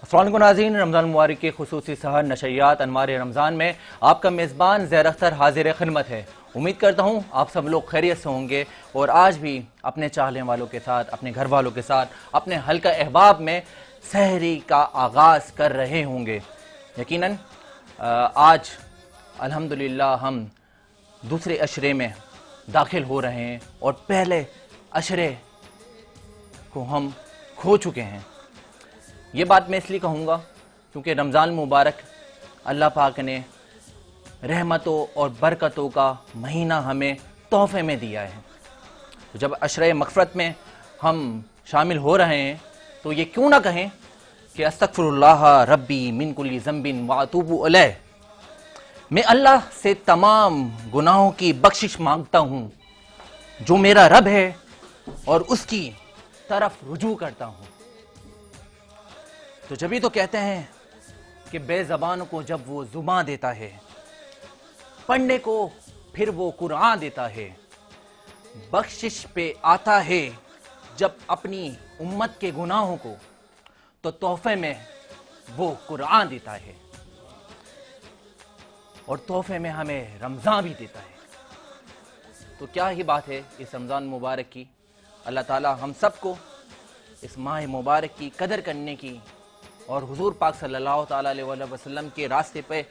अस्सलाम वालेकुम नाज़रीन, रमज़ान मुबारक के खुसूसी सहर नशरियात अनवार रमज़ान में आपका मेज़बान ज़ैर अख्तर हाजिर खिदमत है। उम्मीद करता हूँ आप सब लोग खैरियत से होंगे और आज भी अपने चाहने वालों के साथ, अपने घर वालों के साथ, अपने हल्का अहबाब में सहरी का आगाज़ कर रहे होंगे। यकीनन आज अल्हम्दुलिल्लाह हम दूसरे अशरे में दाखिल हो रहे हैं और पहले अशरे को हम खो चुके हैं। ये बात मैं इसलिए कहूँगा क्योंकि रमज़ान मुबारक अल्लाह पाक ने रहमतों और बरकतों का महीना हमें तोहफे में दिया है। तो जब अशरे मग़फ़िरत में हम शामिल हो रहे हैं तो ये क्यों ना कहें कि अस्तग़फ़िरुल्लाह रब्बी मिन कुल्ली ज़ंबिन व अतूबु अलैह, मैं अल्लाह से तमाम गुनाहों की बख्शिश मांगता हूँ जो मेरा रब है और उसकी तरफ रुजू करता हूँ। तो जब ही तो कहते हैं कि बेज़बान को जब वो ज़ुबान देता है, पढ़ने को फिर वो कुरान देता है, बख्शिश पे आता है जब अपनी उम्मत के गुनाहों को, तो तोहफे में वो कुरान देता है और तोहफे में हमें रमज़ान भी देता है। तो क्या ही बात है इस रमज़ान मुबारक की। अल्लाह ताला हम सबको इस माह मुबारक की कदर करने की और हुजूर पाक सल्लल्लाहु ताला अलैहि वसल्लम के रास्ते पे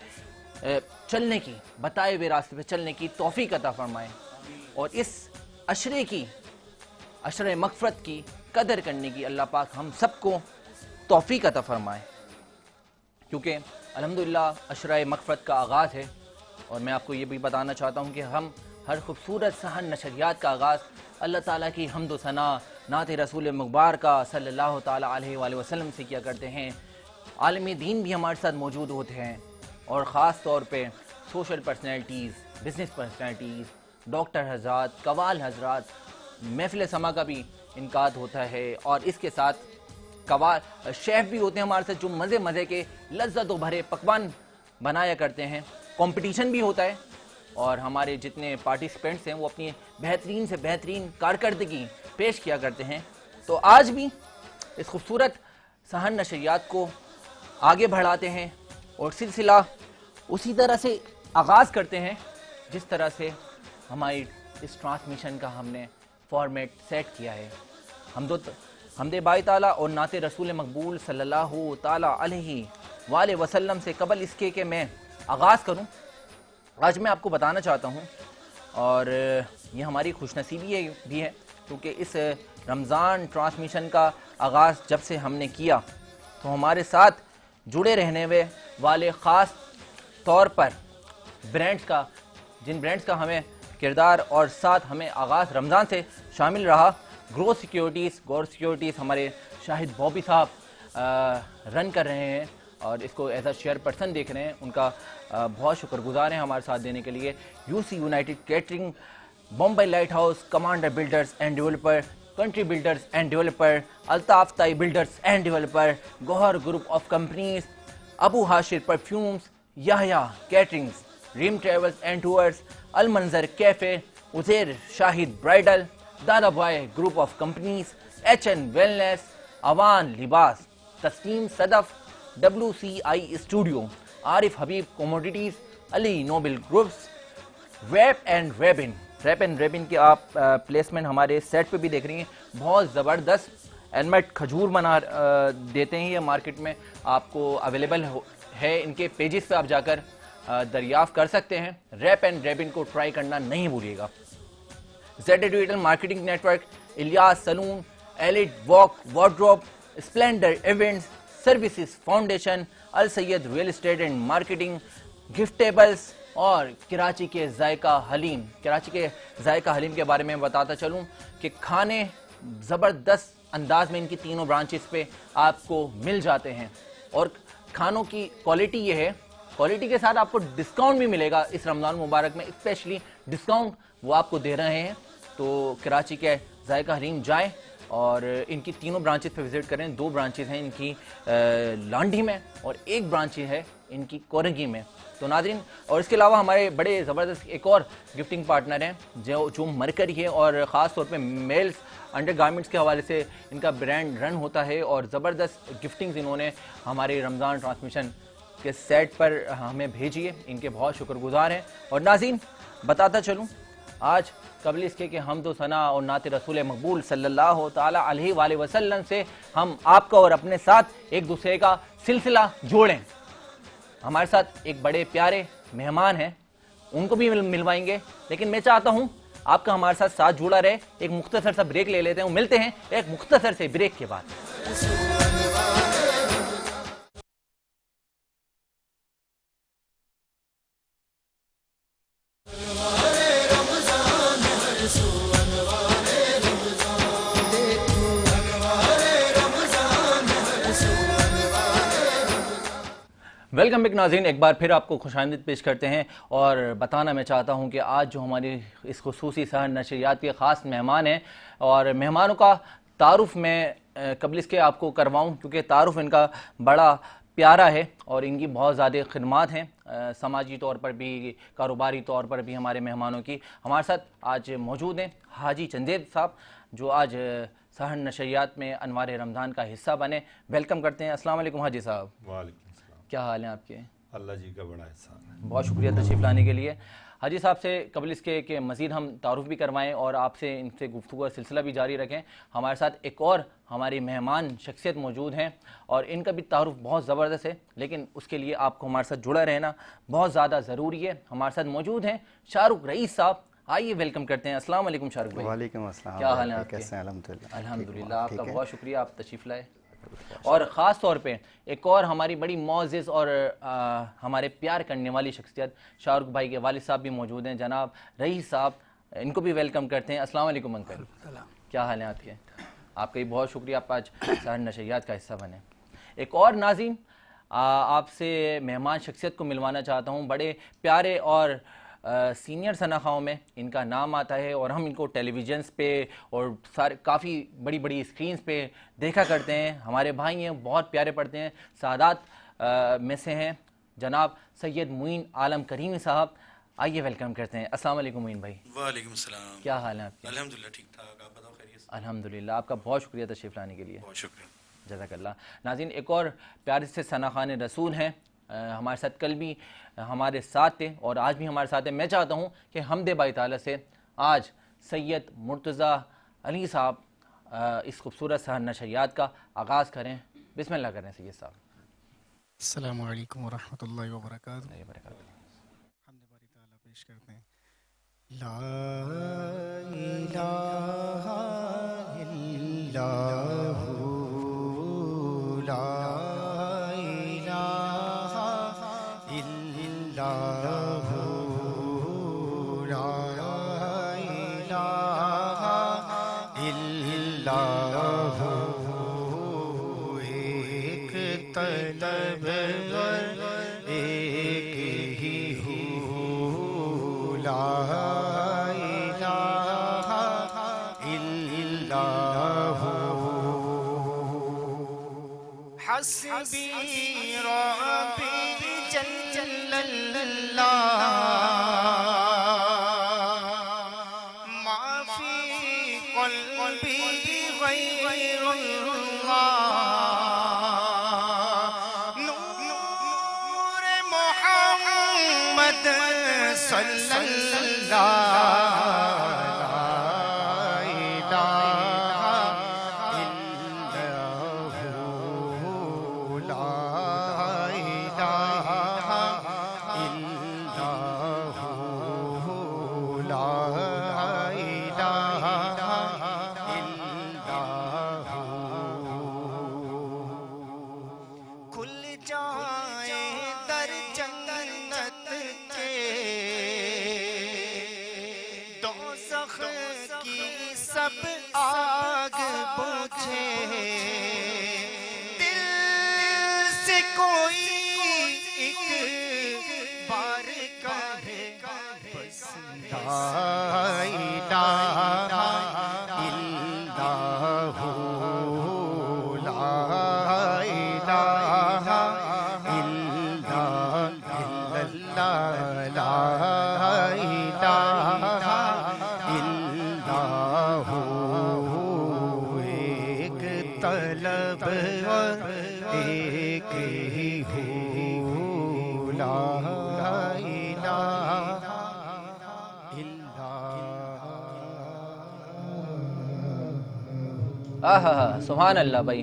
चलने की, बताए हुए रास्ते पे चलने की तौफीक अता फरमाए और इस अशरे की, अशरे मग़फ़िरत की कदर करने की अल्लाह पाक हम सबको तौफीक अता फरमाए। क्योंकि अल्हम्दुलिल्लाह अशरे मग़फ़िरत का आगाज़ है और मैं आपको ये भी बताना चाहता हूँ कि हम हर खूबसूरत सहर नशरियात का आगाज़ अल्लाह ताला की हम्द व सना नात रसूल मुबारका सल्लल्लाहु ताला अलैहि वसल्लम से किया करते हैं। आलमी दीन भी हमारे साथ मौजूद होते हैं और ख़ास तौर पे social personalities, business personalities, doctor हज़रात, कवाल हज़रात, महफ़िल समा का भी इनकाद होता है और इसके साथ कवाल शेफ़ भी होते हैं हमारे साथ जो मज़े मज़े के लज़्ज़त भरे पकवान बनाया करते हैं। कंपटीशन भी होता है और हमारे जितने पार्टिसिपेंट्स हैं वो अपनी बेहतरीन से बेहतरीन कारकर्दगी पेश किया करते हैं। तो आज भी इस खूबसूरत सहर नशरियात को आगे बढ़ाते हैं और सिलसिला उसी तरह से आगाज़ करते हैं जिस तरह से हमारी इस ट्रांसमिशन का हमने फॉर्मेट सेट किया है। हमदे बाई ताला और नाते रसूल मकबूल सल्लल्लाहु ताला अलैहि वसल्लम से कबल इसके कि मैं आगाज़ करूं, आज मैं आपको बताना चाहता हूं और ये हमारी खुशनसीबी भी है क्योंकि इस रमज़ान ट्रांसमिशन का आगाज़ जब से हमने किया तो हमारे साथ जुड़े रहने वाले ख़ास तौर पर ब्रांड्स का, जिन ब्रांड्स का हमें किरदार और साथ हमें आगाज़ रमज़ान से शामिल रहा, गौर सिक्योरिटीज़ हमारे शाहिद बॉबी साहब रन कर रहे हैं और इसको एज अ शेयर पर्सन देख रहे हैं। उनका बहुत शुक्रगुजार हैं हमारे साथ देने के लिए। UC united catering, Bombay light house, commander builders and developer, country builders and developer, Altaf Tai builders and developer, Gauhar group of companies, Abu Hashir perfumes, Yahya caterings, Reem travels and tours, Al Manzar cafe, Uzair Shahid bridal, Dadabhoy group of companies, HN wellness, Awan Libas, Tasleem Sadaf, WCI studio, Arif Habib commodities, Ali noble groups, wrap and ribbon की आप placement हमारे set पे भी देख रही हैं। बहुत ज़बरदस्त एलमेट खजूर बना देते हैं, ये मार्केट में आपको अवेलेबल है। इनके पेजेस पे आप जाकर दरियाफ्त कर सकते हैं। रैप एंड रेबिन को ट्राई करना नहीं भूलिएगा। Z digital marketing network, Ilyas salon, elite walk wardrobe, splendour events services foundation, Al Syed real estate and marketing, giftables और कराची के जायका हलीम। कराची के जायका हलीम के बारे में बताता चलूं कि खाने ज़बरदस्त अंदाज में इनकी तीनों ब्रांचेस पे आपको मिल जाते हैं और खानों की क्वालिटी ये है, क्वालिटी के साथ आपको डिस्काउंट भी मिलेगा। इस रमज़ान मुबारक में स्पेशली डिस्काउंट वो आपको दे रहे हैं। तो कराची के जायका हलीम जाएँ, और इनकी तीनों ब्रांचेस पे विजिट करें। 2 ब्रांचेस हैं इनकी लांडी में और 1 ब्रांच है इनकी कोरंगी में। तो नाज़रीन, और इसके अलावा हमारे बड़े ज़बरदस्त एक और गिफ्टिंग पार्टनर हैं जो मरकरी है, और ख़ास तौर पे मेल्स अंडरगारमेंट्स के हवाले से इनका ब्रांड रन होता है और ज़बरदस्त गिफ्टिंग्स इन्होंने हमारे रमज़ान ट्रांसमिशन के सेट पर हमें भेजी है। इनके बहुत शुक्रगुजार हैं। और नाज़रीन, बताता चलूँ, आज कबल इसके कि हमदो सना और नात रसूल मकबूल सल्लल्लाहु ताला अलैहि वसल्लम से हम आपका और अपने साथ एक दूसरे का सिलसिला जोड़ें। हमारे साथ एक बड़े प्यारे मेहमान हैं, उनको भी मिलवाएंगे, लेकिन मैं चाहता हूं आपका हमारे साथ जुड़ा रहे। एक मुख्तसर सा ब्रेक ले लेते हैं, मिलते हैं एक मुख्तसर से ब्रेक के बाद। वेलकम बैक नाज़रीन, एक बार फिर आपको खुशामदीद पेश करते हैं और बताना मैं चाहता हूं कि आज जो हमारी इस खुसूसी सहर नशरियात के ख़ास मेहमान हैं, और मेहमानों का तारुफ़ मैं कबल इसके आपको करवाऊं, क्योंकि तारुफ़ इनका बड़ा प्यारा है और इनकी बहुत ज़्यादा खिदमात हैं, समाजी तौर पर भी, कारोबारी तौर पर भी। हमारे मेहमानों की हमारे साथ आज मौजूद हैं हाजी चंदेद साहब, जो आज सहर नशरियात में अनवार रमज़ान का हिस्सा बने। वेलकम करते हैं। अस्सलाम वालेकुम हाजी साहब। वालेकुम, क्या हाल है आपके? अल्लाह जी का बड़ा एहसान है। बहुत शुक्रिया तशरीफ़ लाने के लिए। हाजी साहब से कबल इसके कि मज़ीद हम तारुफ़ भी करवाएं और आपसे इनसे गुफ्तगू का सिलसिला भी जारी रखें, हमारे साथ एक और हमारी मेहमान शख्सियत मौजूद हैं और इनका भी तारुफ़ बहुत ज़बरदस्त है, लेकिन उसके लिए आपको हमारे साथ जुड़ा रहना बहुत ज़्यादा ज़रूरी है। हमारे साथ मौजूद हैं शाहरुख रईस साहब। आइए वेलकम करते हैं। अस्सलाम वालेकुम शाहरुख भाई। वालेकुम अस्सलाम। क्या हाल है आपके? कैसे हैं? अल्हम्दुलिल्लाह। अल्हम्दुलिल्लाह, आपका बहुत शुक्रिया, आप तशरीफ़ लाए। और ख़ास तौर पे एक और हमारी बड़ी मौज़िज़ और हमारे प्यार करने वाली शख्सियत शाहरुख भाई के वालिद साहब भी मौजूद हैं, जनाब रईस साहब। इनको भी वेलकम करते हैं। अस्सलाम वालेकुम अंकल, क्या हाल है आपके? आपका भी बहुत शुक्रिया, आप आज सहर नशरियात का हिस्सा बने। एक और नाज़रीन आपसे मेहमान शख्सियत को मिलवाना चाहता हूँ। बड़े प्यारे और सीनियर सनाखाओं में इनका नाम आता है और हम इनको टेलीविजन्स पे और सारे काफ़ी बड़ी बड़ी स्क्रीन्स पे देखा करते हैं। हमारे भाई हैं, बहुत प्यारे पढ़ते हैं। सादात में से हैं जनाब सैयद मुइन आलम करीमी साहब। आइए वेलकम करते हैं। अस्सलाम वालेकुम मुइन भाई। वालेकुम सलाम। क्या हाल है आपके? अल्हम्दुलिल्लाह ठीक ठाक, आप बताओ खैरियत से? अल्हम्दुलिल्लाह, आपका बहुत शुक्रिया तशरीफ़ लाने के लिए। बहुत शुक्रिया। जज़ाकल्लाह। नाज़रीन, एक और प्यारे से सनाखान रसूल हैं, हमारे साथ कल भी हमारे साथ थे और आज भी हमारे साथ हैं। मैं चाहता हूँ कि हमदे बाई ताला से आज सैयद मुर्तज़ा अली साहब इस खूबसूरत सहर नशरियात का आगाज़ करें। बिस्मिल्लाह करें सैयद साहब। अस्सलामु अलैकुम व रहमतुल्लाहि व बरकातुहू। हमदे बारी ताला पेश करते हैं। ला इलाहा इल्लल्लाहु ला हस्बी रब्बी जल्लल्लाह मा फी क़ल्बी गैरुल्लाह नूर मुहम्मद सल्लल्लाह ला इलाहा इल्लल्लाहु एक तलब एक ही हो ला इलाहा आहा, सुभान अल्लाह भाई,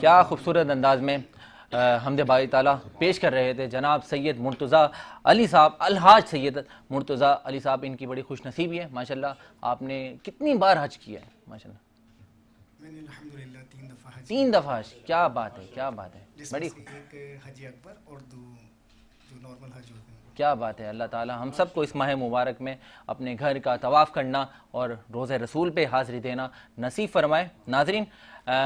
क्या खूबसूरत अंदाज में हमदे बारी ताला पेश कर रहे थे जनाब सैयद मुर्तज़ा अली साहब, अलहाज सैयद मुर्तज़ा अली साहब। इनकी बड़ी खुश नसीबी है माशाल्लाह। आपने कितनी बार हज किया है? माशाल्लाह मैंने अल्हम्दुलिल्लाह 3 दफ़ा हज 3 दफ़ा हज। क्या बात है, क्या बात है, जिसमें बड़ी से एक हज अकबर और दो जो नॉर्मल हज होते हैं। क्या बात है। अल्लाह ताला हम सबको इस माह मुबारक में अपने घर का तवाफ़ करना और रोज़े रसूल पे हाज़िरी देना नसीब फरमाए। नाज़रीन,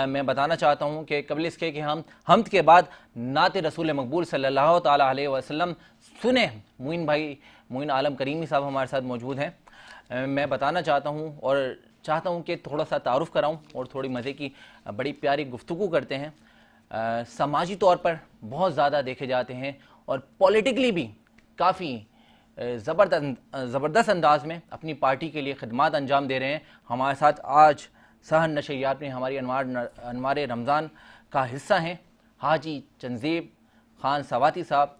मैं बताना चाहता हूँ कि कबल इसके कि हम हमद के बाद नात रसूल मकबूल सल्लल्लाहु ताला अलैहि वसल्लम सुने। मुइन आलम करीमी साहब हमारे साथ मौजूद हैं। मैं बताना चाहता हूँ और चाहता हूँ कि थोड़ा सा तारुफ़ कराऊँ और थोड़ी मज़े की बड़ी प्यारी गुफ्तगू करते हैं। समाजी तौर पर बहुत ज़्यादा देखे जाते हैं और पॉलिटिकली भी काफ़ी ज़बरदस्त अंदाज में अपनी पार्टी के लिए खिदमात अंजाम दे रहे हैं। हमारे साथ आज सहन नशरियात में हमारी अनवार रमज़ान का हिस्सा हैं हाजी चंजेब खान सवाती साहब।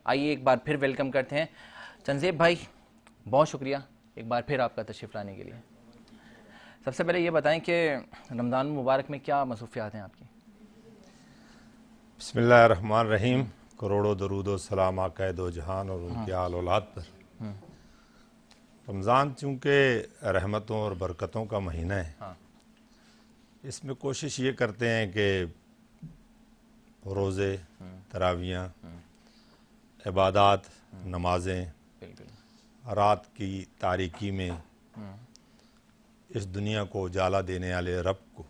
आइए एक बार फिर वेलकम करते हैं चंजेब भाई, बहुत शुक्रिया एक बार फिर आपका तशरीफ़ लाने के लिए। सबसे पहले ये बताएं कि रमज़ान मुबारक में क्या मसरूफ़ियात हैं आपकी? बिस्मिल्लाहिर्रहमानिर्रहीम। करोड़ों दरूद सलाम आक़ाए दो जहान और उनके आल औलाद पर। रमज़ान चूँकि रहमतों और बरकतों का महीना है, इसमें कोशिश ये करते हैं कि रोज़े, तरावियाँ, इबादत, नमाजें, रात की तारीकी में इस दुनिया को उजाला देने वाले रब को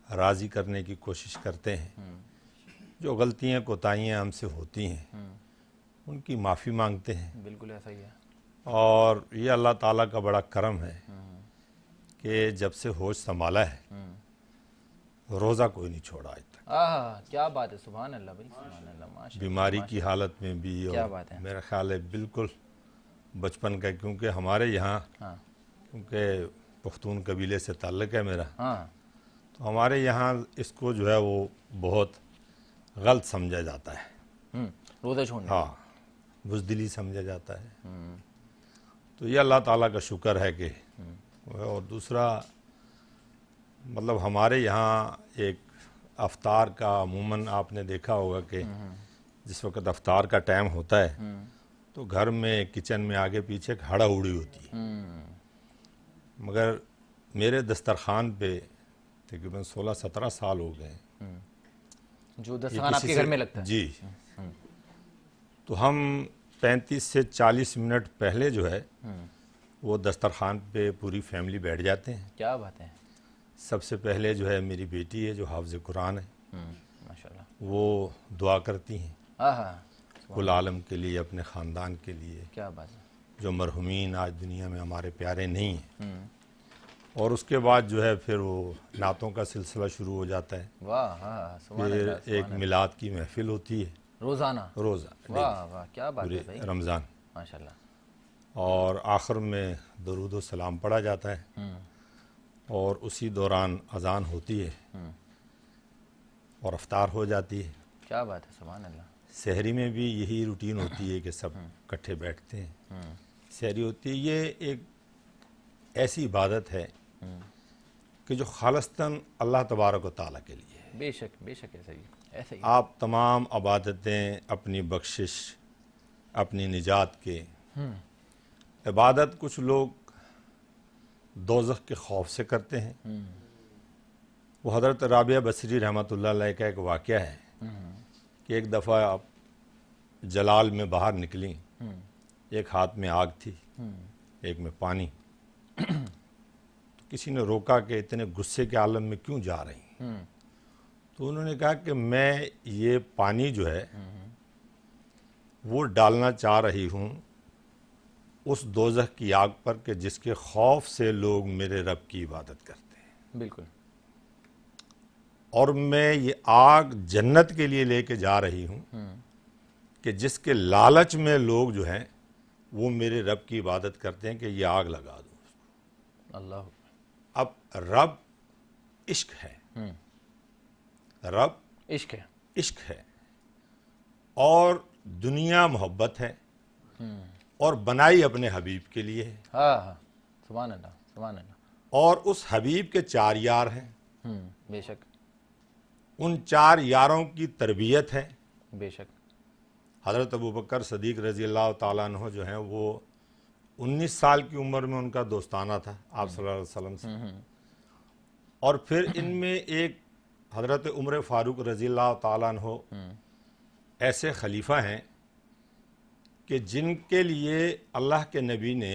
राज़ी करने की कोशिश करते हैं। जो गलतियाँ कोताहियाँ हमसे होती हैं उनकी माफ़ी मांगते हैं। बिल्कुल ऐसा ही है। और ये अल्लाह ताला का बड़ा करम है कि जब से होश संभाला है रोज़ा कोई नहीं छोड़ा आज तक। क्या बात है, सुभान अल्लाह भाई, सुभान अल्लाह, माशाअल्लाह। बीमारी की हालत में भी क्या और बात है। मेरा ख्याल है बिल्कुल बचपन का, क्योंकि हमारे यहाँ क्योंकि पख्तून कबीले से ताल्लुक़ है मेरा, तो हमारे यहाँ इसको जो है वो बहुत गलत समझा जाता है। रोज़ा छोड़ना, हाँ, बुज़दिली समझा जाता है। तो ये अल्लाह ताला का शुक्र है कि और दूसरा मतलब हमारे यहाँ एक अफ्तार का अमूमन आपने देखा होगा कि जिस वक्त अफ्तार का टाइम होता है तो घर में किचन में आगे पीछे हड़ा उड़ी होती है। मगर मेरे दस्तरखान पे तकरीबन 16-17 साल हो गए जो दस्तरखान आपके घर में लगता है। जी, तो हम 35 से 40 मिनट पहले जो है वो दस्तरखान पे पूरी फैमिली बैठ जाते हैं। क्या बात है। सबसे पहले जो है मेरी बेटी है जो हाफ़िज़ कुरान है, माशाल्लाह, वो दुआ करती हैं कुल आलम के लिए, अपने ख़ानदान के लिए। क्या बात है। जो मरहुमीन आज दुनिया में हमारे प्यारे नहीं हैं। और उसके बाद जो है फिर वो नातों का सिलसिला शुरू हो जाता है। वाह, फिर एक मिलाद की महफिल होती है रोज़ा। वाह वाह, क्या बात है भाई, रमज़ान माशाल्लाह। और आखिर में दरूद व सलाम पढ़ा जाता है और उसी दौरान अजान होती है और अफ्तार हो जाती है। क्या बात है, सुभान अल्लाह। सहरी में भी यही रूटीन होती है कि सब इकट्ठे बैठते हैं, सहरी होती है। ये एक ऐसी इबादत है कि जो खालिस्तन अल्लाह तबारक व तआला के लिए है। बेशक बेशक ऐसा ही, ऐसा ही। आप तमाम इबादतें अपनी बख्शिश, अपनी निजात के इबादत कुछ लोग दोज़ख के खौफ से करते हैं। वो हज़रत राबिया बसरी रहमतुल्लाह अलैह का एक वाक़या है कि एक दफ़ा आप जलाल में बाहर निकली, एक हाथ में आग थी, एक में पानी। तो किसी ने रोका कि इतने गुस्से के आलम में क्यों जा रही? तो उन्होंने कहा कि मैं ये पानी जो है वो डालना चाह रही हूँ उस दोज़ख की आग पर कि जिसके खौफ से लोग मेरे रब की इबादत करते हैं। बिल्कुल। और मैं ये आग जन्नत के लिए लेके जा रही हूँ कि जिसके लालच में लोग जो हैं वो मेरे रब की इबादत करते हैं कि ये आग लगा दो। अल्लाह। अब रब इश्क है, रब इश्क है, इश्क है और दुनिया मोहब्बत है और बनाई अपने हबीब के लिए है। हाँ हाँ, सुभान अल्लाह, सुभान अल्लाह। और उस हबीब के 4 यार हैं, बेशक, उन 4 यारों की तरबियत है। बेशक। हज़रत अबू बकर सदीक रज़ी अल्लाह ताला अन्हु जो हैं वो 19 साल की उम्र में उनका दोस्ताना था आप सल्लल्लाहु अलैहि वसल्लम से। और फिर इनमें एक हज़रत उमर फ़ारूक रज़ी अल्लाह ताला अन्हु ऐसे खलीफा हैं कि जिनके लिए अल्लाह के नबी ने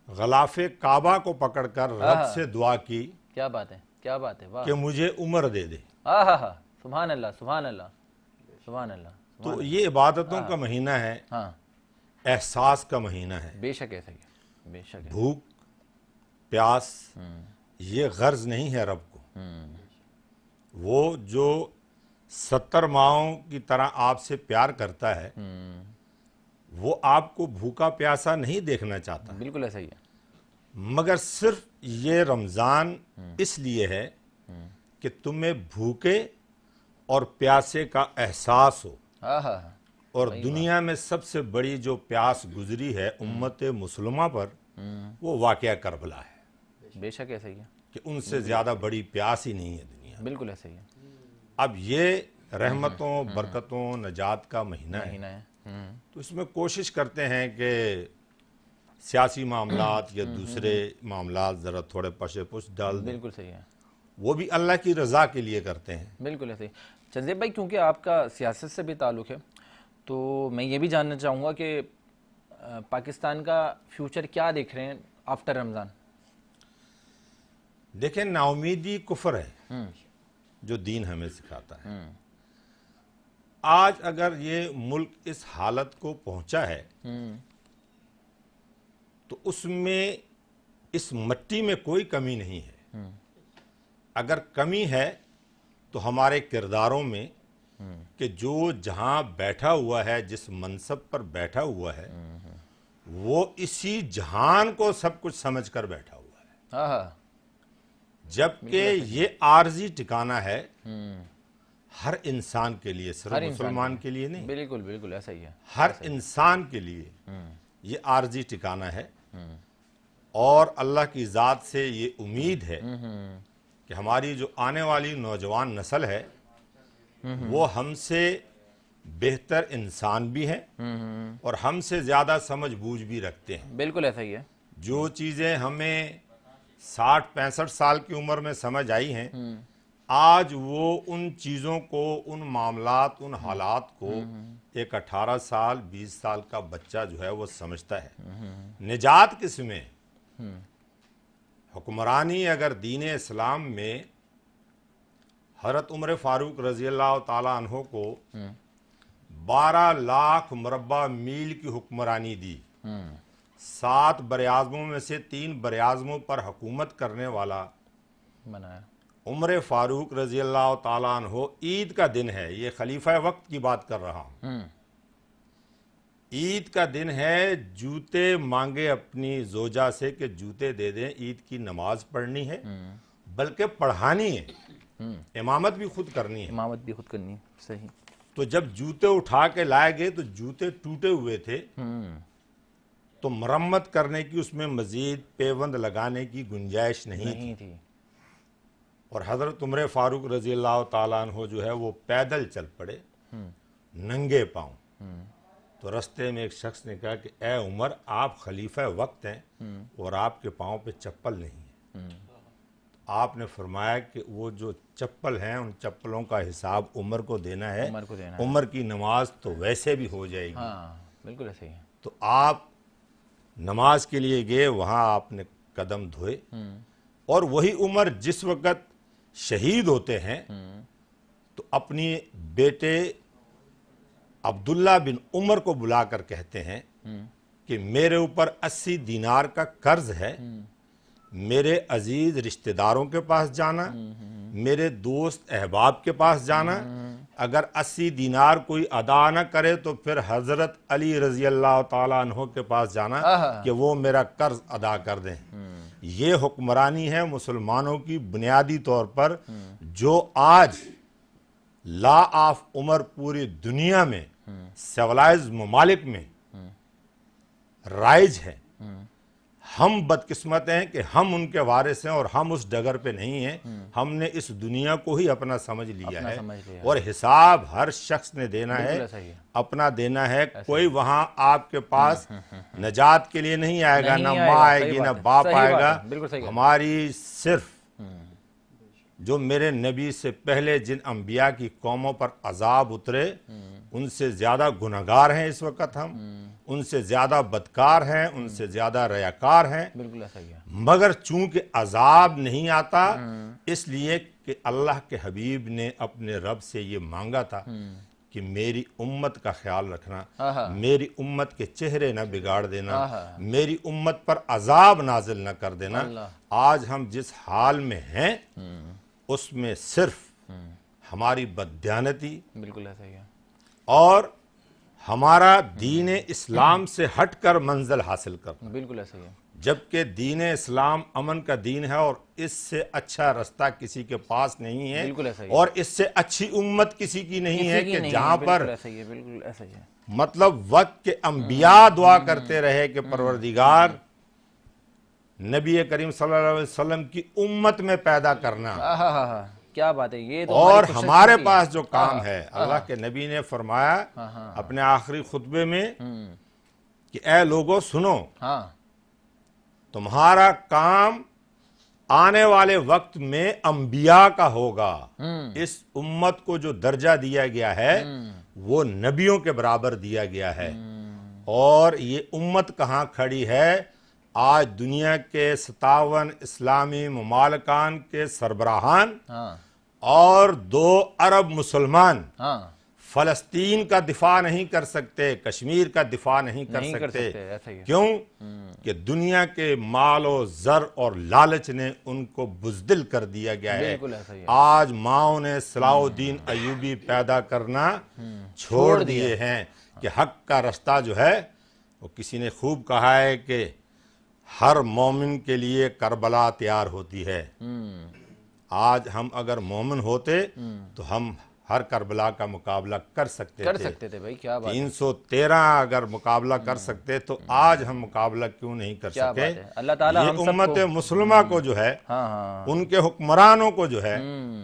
गलाफ़े काबा को पकड़कर रब से दुआ की, क्या बात है, क्या बात है, वाह, कि मुझे उम्र दे दे। हाँ हाँ हाँ, सुभान अल्लाह, सुभान अल्लाह, सुभान अल्लाह। तो ये इबादतों का महीना है, हाँ, एहसास का महीना है। बेशक ऐसा ही है, बेशक है। भूख प्यास ये गर्ज नहीं है रब को। वो जो 70 माओं की तरह आपसे प्यार करता है वो आपको भूखा प्यासा नहीं देखना चाहता, बिल्कुल ऐसा ही है। मगर सिर्फ ये रमज़ान इसलिए है कि तुम्हें भूखे और प्यासे का एहसास हो। हाँ हाँ हाँ, और दुनिया में सबसे बड़ी जो प्यास गुजरी है उम्मत मुसलमा पर वो वाक़या करबला है। बेशक ऐसा ही है, कि उनसे ज़्यादा बड़ी प्यास ही नहीं है दुनिया में। बिल्कुल ऐसा ही है। अब ये रहमतों बरकतों नजात का महीना है, तो इसमें कोशिश करते हैं कि सियासी मामलात या दूसरे मामलात ज़रा थोड़े पशे पुश डाल दें। बिल्कुल सही है, वो भी अल्लाह की रज़ा के लिए करते हैं। बिल्कुल ऐसे ही। चंदेब भाई, क्योंकि आपका सियासत से भी ताल्लुक़ है, तो मैं ये भी जानना चाहूँगा कि पाकिस्तान का फ्यूचर क्या देख रहे हैं आफ्टर रमज़ान? देखें, नाउमीदी कुफ्र है जो दीन हमें सिखाता है। आज अगर ये मुल्क इस हालत को पहुंचा है तो उसमें इस मट्टी में कोई कमी नहीं है। अगर कमी है तो हमारे किरदारों में, कि जो जहां बैठा हुआ है, जिस मनसब पर बैठा हुआ है, वो इसी जहान को सब कुछ समझकर बैठा हुआ है। हाँ हाँ, जबकि ये आर्जी ठिकाना है हर इंसान के लिए, सिर्फ मुसलमान के लिए नहीं। बिल्कुल बिल्कुल ऐसा ही है, हर इंसान के लिए ये आर्जी ठिकाना है। और अल्लाह की ज़ात से ये उम्मीद है कि हमारी जो आने वाली नौजवान नस्ल है वो हमसे बेहतर इंसान भी हैं और हमसे ज़्यादा समझ बूझ भी रखते हैं। बिल्कुल ऐसा ही है। जो चीज़ें हमें 60-65 साल की उम्र में समझ आई हैं, आज वो उन चीज़ों को, उन मामलात, उन हालात को एक 18 साल 20 साल का बच्चा जो है वो समझता है। निजात किसमें? हुक्मरानी अगर दीन इस्लाम में हज़रत उमर फ़ारूक रज़ी अल्लाह ताला अन्हो को 12 लाख मुरब्बा मील की हुक्मरानी दी, 7 बरआज़मों में से 3 बरआज़मों पर हुकूमत करने वाला बनाया उमर फ़ारूक रज़ी अल्लाह ताला अन्हो, ईद का दिन है, ये खलीफा वक्त की बात कर रहा हूँ, ईद का दिन है, जूते मांगे अपनी जोजा से कि जूते दे दें, ईद की नमाज पढ़नी है, बल्कि पढ़ानी है, इमामत भी खुद करनी है। इमामत भी खुद करनी है, सही। तो जब जूते उठा के लाए गए तो जूते टूटे हुए थे, तो मरम्मत करने की, उसमें मजीद पेवंद लगाने की गुंजाइश नहीं थी। और हज़रत उमर फ़ारूक रज़ी अल्लाह ताला अन्हो जो है वो पैदल चल पड़े नंगे पाँव। तो रास्ते में एक शख्स ने कहा कि ए उमर, आप खलीफा वक्त हैं और आपके पाँव पे चप्पल नहीं है। आपने फरमाया कि वो जो चप्पल हैं उन चप्पलों का हिसाब उमर को देना है, उमर की नमाज तो वैसे भी हो जाएगी। हाँ, बिल्कुल ऐसे ही है। तो आप नमाज के लिए गए, वहाँ आपने कदम धोए, और वही उमर जिस वक़्त शहीद होते हैं तो अपनी बेटे अब्दुल्ला बिन उमर को बुलाकर कहते हैं कि मेरे ऊपर 80 दीनार का कर्ज है, मेरे अजीज रिश्तेदारों के पास जाना, मेरे दोस्त अहबाब के पास जाना, अगर 80 दिनार कोई अदा न करे तो फिर हजरत अली रजी अल्लाह ताला अन्हो के पास जाना कि वो मेरा कर्ज अदा कर दें। ये हुक्मरानी है मुसलमानों की बुनियादी तौर पर, जो आज लॉ ऑफ उमर पूरी दुनिया में सिविलाइज ममालिक में राइज है। हम बदकिस्मत हैं कि हम उनके वारिस हैं और हम उस डगर पे नहीं हैं। हमने इस दुनिया को ही अपना समझ लिया है और हिसाब हर शख्स ने देना है, अपना देना है। कोई वहां आपके पास नजात के लिए नहीं आएगा, ना माँ आएगी ना बाप आएगा। हमारी सिर्फ जो मेरे नबी से पहले जिन अंबिया की कौमों पर अजाब उतरे, उनसे ज्यादा गुनहगार हैं इस वक्त हम, उनसे ज्यादा बदकार हैं, उनसे ज्यादा रयाकार हैं। बिल्कुल ऐसा ही है। मगर चूंकि अजाब नहीं आता, इसलिए कि अल्लाह के हबीब ने अपने रब से ये मांगा था कि मेरी उम्मत का ख्याल रखना, मेरी उम्मत के चेहरे न बिगाड़ देना, मेरी उम्मत पर अजाब नाजिल न कर देना। आज हम जिस हाल में हैं उसमें सिर्फ हमारी बददियानती, बिल्कुल ऐसा ही है, और हमारा दीन इस्लाम से हटकर मंजिल हासिल करना। बिल्कुल ऐसा ही है। जबकि दीन इस्लाम अमन का दीन है और इससे अच्छा रास्ता किसी के पास नहीं है। बिल्कुल ऐसा ही है। और इससे अच्छी उम्मत किसी की नहीं है कि जहां पर ऐसा ही है, बिल्कुल ऐसा ही है। मतलब वक्त के अंबिया दुआ करते रहे कि परवरदिगार नबी करीम सल्लल्लाहु अलैहि वसल्लम की उम्मत में पैदा करना। क्या बात है ये तो। और हमारे पास जो काम है, अल्लाह के नबी ने फरमाया अपने आखिरी खुतबे में कि ऐ लोगों सुनो, तुम्हारा काम आने वाले वक्त में अंबिया का होगा। इस उम्मत को जो दर्जा दिया गया है वो नबियों के बराबर दिया गया है। और ये उम्मत कहाँ खड़ी है? आज दुनिया के 57 इस्लामी ममालकान के सरबराहान और 2 अरब मुसलमान फलस्तीन का दिफा नहीं कर सकते, कश्मीर का दिफा नहीं कर सकते। क्यों? कि दुनिया के मालो जर और लालच ने उनको बुजदिल कर दिया गया है। आज माओ ने सलाउद्दीन अयूबी पैदा करना छोड़ दिए हैं कि हक का रास्ता जो है, वो किसी ने खूब कहा है कि हर मोमिन के लिए करबला तैयार होती है। आज हम अगर मोमिन होते तो हम हर करबला का मुकाबला कर सकते थे भाई। क्या बात 313 अगर मुकाबला कर सकते तो आज हम मुकाबला क्यों नहीं कर सके? अल्लाह ताला ये उम्मत मुसलमा को जो है, उनके हुक्मरानों को जो है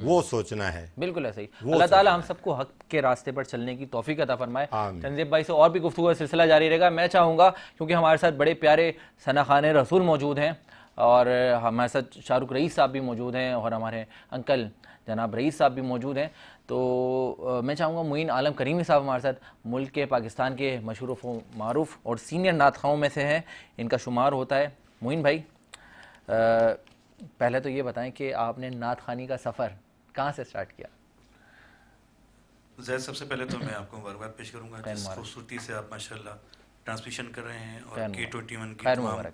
वो सोचना है। बिल्कुल ऐसा ही। अल्लाह ताला हम सबको हक के रास्ते पर चलने की तौफीक अता फरमाए। चंदेब भाई से और भी गुफ्तगू का सिलसिला जारी रहेगा। मैं चाहूँगा क्योंकि हमारे साथ बड़े प्यारे सना खाने रसूल मौजूद हैं और हमारे साथ शाहरुख रईस साहब भी मौजूद हैं और हमारे अंकल जनाब रईस साहब भी मौजूद हैं, तो मैं चाहूँगा मोइन आलम करीमी साहब हमारे साथ, मुल्क के पाकिस्तान के मशहूर मारूफ और सीनियर नातखाओं में से हैं, इनका शुमार होता है। मोइन भाई पहले तो ये बताएं कि आपने नात खानी का सफ़र कहाँ से स्टार्ट किया? जैद, सबसे पहले तो मैं आपको मुबारकबाद पेश करूँगा जिस खूबसूरती से आप माशाल्लाह ट्रांसमिशन कर रहे हैं, और K21 की तमाम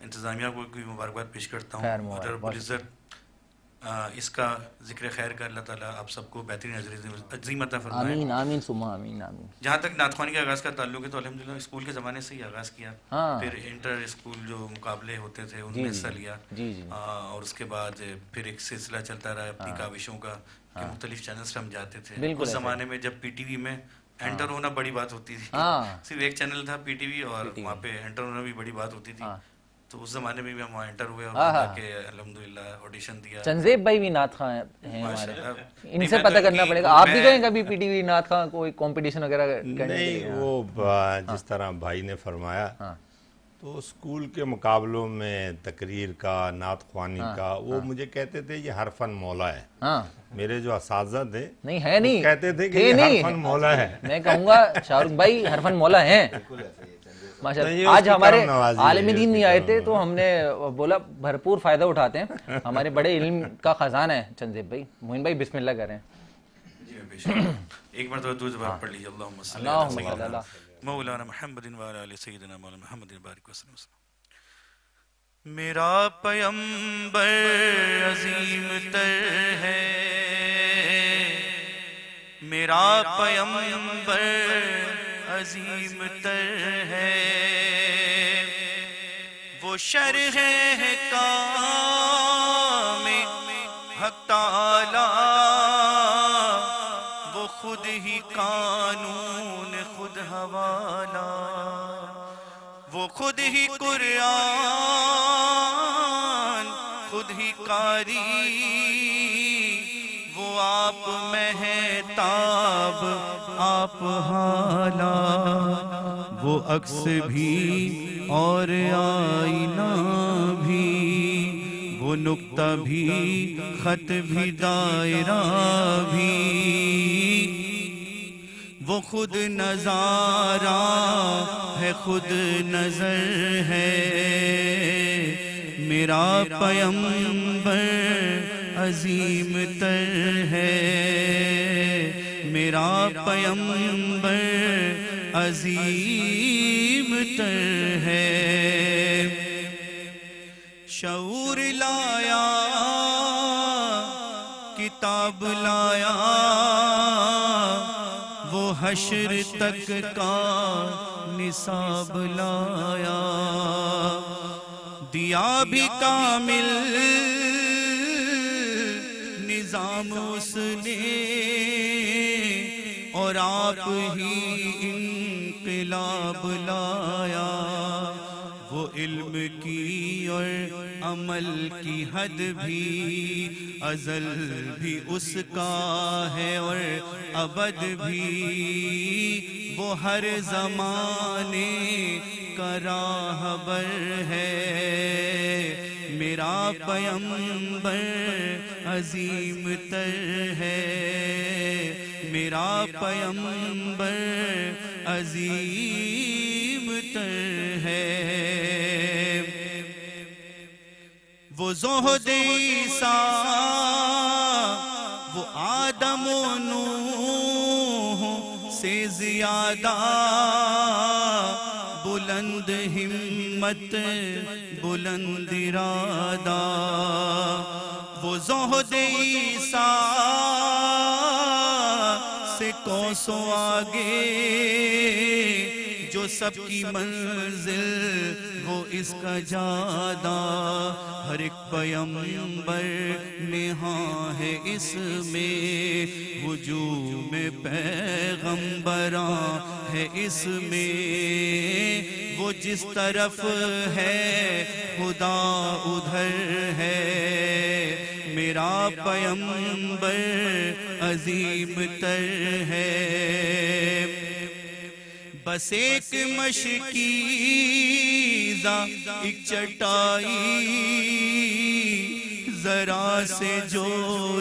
इंतज़ामिया को भी मुबारकबाद पेश करता हूँ। और रब्बुल इज़्ज़त इसका जिक्र खैर का अल्लाह ताला आप सबको बेहतरीन अज़ीम अता फरमाए। आमीन आमीन सुम्मा आमीन आमीन। जहाँ तक नातख़्वानी के आगाज़ का ताल्लुक है तो अल्हम्दुलिल्लाह स्कूल के ज़माने से ही आगाज़ किया। फिर इंटर स्कूल जो मुकाबले होते थे उनमें हिस्सा लिया, और उसके बाद फिर एक सिलसिला चलता रहा अपनी काविशों का कि मुख्तलिफ चैनल्स पर हम जाते थे। उस ज़माने में जब PTV में एंटर होना बड़ी बात होती थी, सिर्फ एक चैनल था PTV और वहाँ पे एंटर होना भी बड़ी बात होती थी। तो उस जमाने में भी हम वहाँ एंटर हुए और अल्हम्दुलिल्लाह ऑडिशन दिया। चंदेब भाई भी नात खां हैं हमारे, इनसे पता करना पड़ेगा। आप भी गए कभी PTV नात खां कोई कंपटीशन वगैरह करने? नहीं, वो जिस तरह भाई ने फरमाया तो स्कूल के मुकाबलों में तकरीर का, नात ख्वानी का, वो मुझे कहते थे ये हरफन मौला है। मेरे जो असातिज़ा थे नहीं है नहीं कहते थे कि ये हरफन मौला है। मैं कहूँगा शाहरुख भाई हरफन मौला हैं माशाअल्लाह। आज हमारे आलिम दीन नहीं आए थे तो हमने बोला भरपूर फायदा उठाते हैं, हमारे बड़े इल्म का खजाना है चंदेब भाई। मोइन भाई बिस्मिल्लाह करें। एक बार तो दूसरी बार पढ़ लीजिए। अल्लाहुम्मा सल्ली अला सय्यिदिना मौलाना मुहम्मदिन व अला आलि सय्यिदिना मौलाना मुहम्मदिन बारिक वसल्लम। मेरा पैगंबर अजीम तर है, मेरा पैगंबर अजीम तर है, वो शरह है कामे हक ताला, वो खुद ही कानून खुद हवाला, वो खुद ही कुरान खुद ही कारी, वो आप महताब आप हाला, वो अक्स भी और आईना भी, वो नुक्ता भी खत भी दायरा भी, वो खुद नजारा है खुद नजर है, मेरा पैगंबर अजीम तर है, मेरा पैगंबर अजीम तर है। शऊर लाया किताब लाया, वो हश्र तक का निसाब लाया, दिया भी कामिल निजाम उसने, और आप ही इनकलाब लाया, वो इल्म की और अमल की हद भी अजल भी उसका है और अबद भी, वो हर ज़माने का राहबर है, मेरा पैगंबर अजीम तर है, मेरा पैगंबर अजीम तर है। वो ज़ोहद ईसा वो आदम नूह से ज़्यादा, बुलंद हिम्मत बुलंद इरादा, वो ज़ोहद ईसा से कोसों आगे, जो सबकी मंजिल वो इसका जादा, हर एक पैगंबर नेहा है इसमें, वजूद में पैगंबरा है इसमें, वो जिस तरफ है खुदा उधर है, मेरा पैगंबर अजीम तर है। बस एक मशकीज़ा एक चटाई, जरा से जो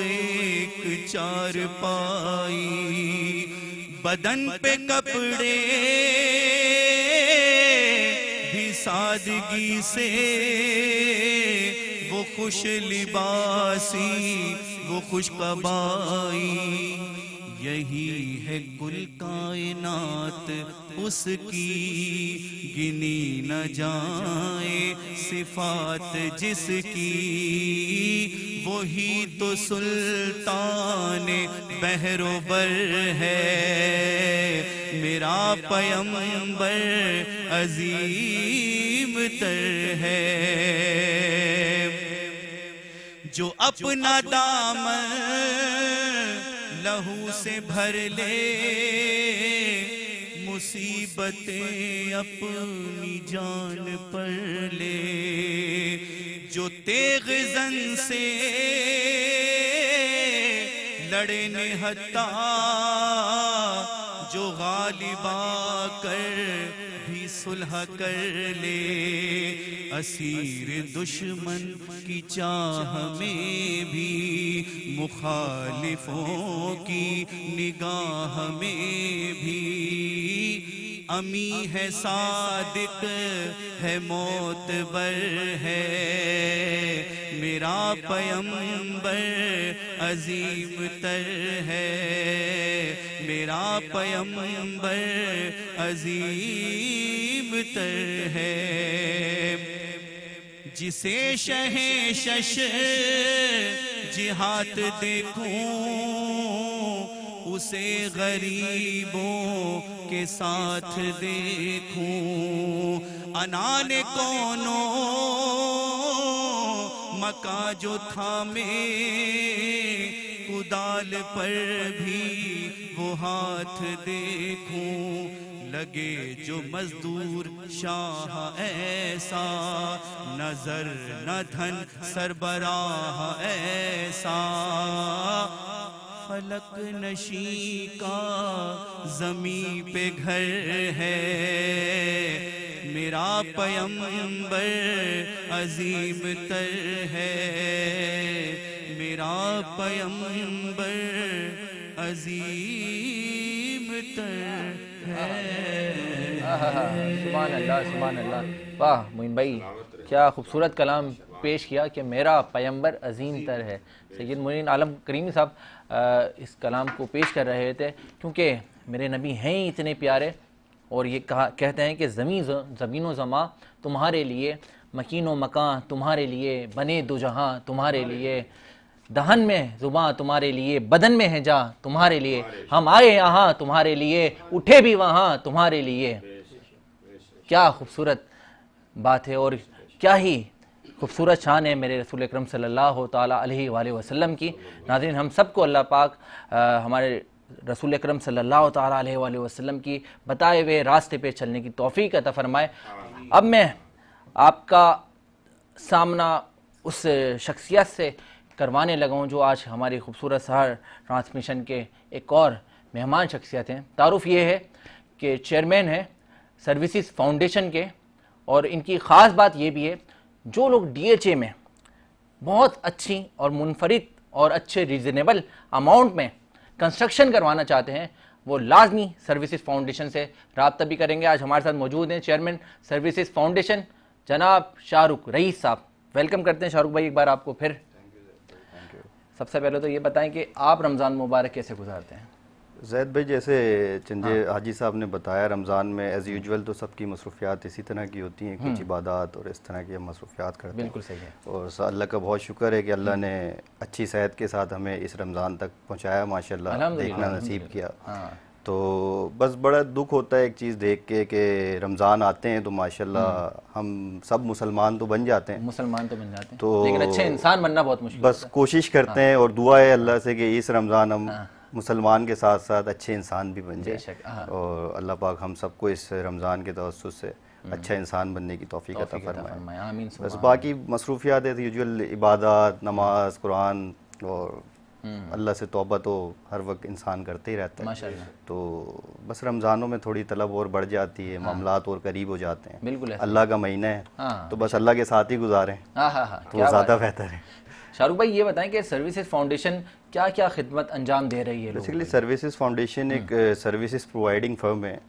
एक चारपाई, बदन पे कपड़े भी सादगी से, वो खुश लिबासी वो खुश कबाई, यही है कुल कायनात उसकी, गिनी न जाए सिफात जिसकी, वही तो सुल्तान बहरोबर है, मेरा पैगंबर अजीम तर है, जो अपना दामन लहू से भर ले, मुसीबतें अपनी जान पर ले, जो तेग जन से लड़े निहत्ता, जो गालिबा कर भी सुलह कर ले, असीर दुश्मन की चाह में भी, मुखालिफों की निगाह में भी, अमी है सादिक है मोतबर है, मेरा पैगंबर अजीम तर है, मेरा पैगंबर अजीम तर है, जिसे शहे शश जिहाद देखूं उसे गरीबों के साथ देखूं, अनाने कौनो मका जो थामे, कुदाल पर भी वो हाथ देखूं, लगे जो मजदूर शाह ऐसा, नजर न धन सरबराह ऐसा, फलक नशी का जमी पे घर है, मेरा पैगंबर अजीम तर है, मेरा पैगंबर अजीम तर है। सुभान अल्लाह, सुभान अल्लाह। वाह मोइन भाई, क्या खूबसूरत कलाम पेश किया कि मेरा पैगंबर अजीम तर है। सैयद मोइन आलम करीमी साहब इस कलाम को पेश कर रहे थे, क्योंकि मेरे नबी हैं ही इतने प्यारे, और ये कहते हैं कि ज़मीन व ज़मा तुम्हारे लिए, मकीन व मकान तुम्हारे लिए, बने दो जहाँ तुम्हारे लिए, दहन में ज़ुबान तुम्हारे लिए, बदन में है जा तुम्हारे लिए, हम आए यहाँ तुम्हारे लिए, उठे भी वहाँ तुम्हारे लिए। क्या खूबसूरत बात है और क्या ही खूबसूरत शान है मेरे रसूल अकरम सल्लल्लाहु ताला अलैहि वसल्लम की। नाज़रीन, हम सबको अल्लाह पाक हमारे रसूल अकरम सल्लल्लाहु ताला अलैहि वसल्लम की बताए हुए रास्ते पे चलने की तौफीक अता फरमाए। अब मैं आपका सामना उस शख्सियत से करवाने लगा हूँ जो आज हमारी खूबसूरत सहर ट्रांसमिशन के एक और मेहमान शख्सियत हैं। तारुफ ये है कि चेयरमैन है सर्विसेज फाउंडेशन के, और इनकी ख़ास बात ये भी है, जो लोग DHA में बहुत अच्छी और मुनफरिद और अच्छे रीज़नेबल अमाउंट में कंस्ट्रक्शन करवाना चाहते हैं, वो लाजमी सर्विसेज फाउंडेशन से रब्ता भी करेंगे। आज हमारे साथ मौजूद हैं चेयरमैन सर्विसेज फाउंडेशन जनाब शाहरुख रईस साहब। वेलकम करते हैं शाहरुख भाई एक बार आपको फिर। सबसे पहले तो ये बताएं कि आप रमज़ान मुबारक कैसे गुजारते हैं? जैद भाई, जैसे चंजे हाजी साहब ने बताया, रमज़ान में एज़ यूजुअल तो सबकी मसरूफियात इसी तरह की होती हैं, कुछ इबादत और इस तरह की हम मसरूफियात करते हैं। बिल्कुल सही है। और अल्लाह का बहुत शुक्र है कि अल्लाह ने अच्छी सेहत के साथ हमें इस रमज़ान तक पहुँचाया, माशाल्लाह देखना नसीब किया। तो बस बड़ा दुख होता है एक चीज़ देख के कि रमज़ान आते हैं तो माशाल्लाह हम सब मुसलमान तो बन जाते हैं, तो लेकिन अच्छे इंसान बनना बहुत मुश्किल। बस कोशिश करते हैं और दुआ है अल्लाह से कि इस रमज़ान हम मुसलमान के साथ साथ अच्छे इंसान भी बन जाए, और अल्लाह पाक हम सबको इस रमज़ान के तवस्सुस से अच्छा इंसान बनने की तौफीक अता फरमाए। बस बाकी मसरूफियात है यूजुअल इबादत, नमाज, कुरान और अल्लाह से तौबा तो हर वक्त इंसान करते ही रहता है माशाअल्लाह। तो बस रमज़ानों में थोड़ी तलब और बढ़ जाती है, मामलात और करीब हो जाते हैं। बिल्कुल, अल्लाह का महीना है तो बस अल्लाह के साथ ही गुजारें तो ज़्यादा बेहतर है। शाहरुख भाई ये बताएं कि सर्विसेज फाउंडेशन क्या क्या खिदमत अंजाम दे रही है? बेसिकली सर्विसेज फाउंडेशन एक सर्विसेज प्रोवाइडिंग फर्म है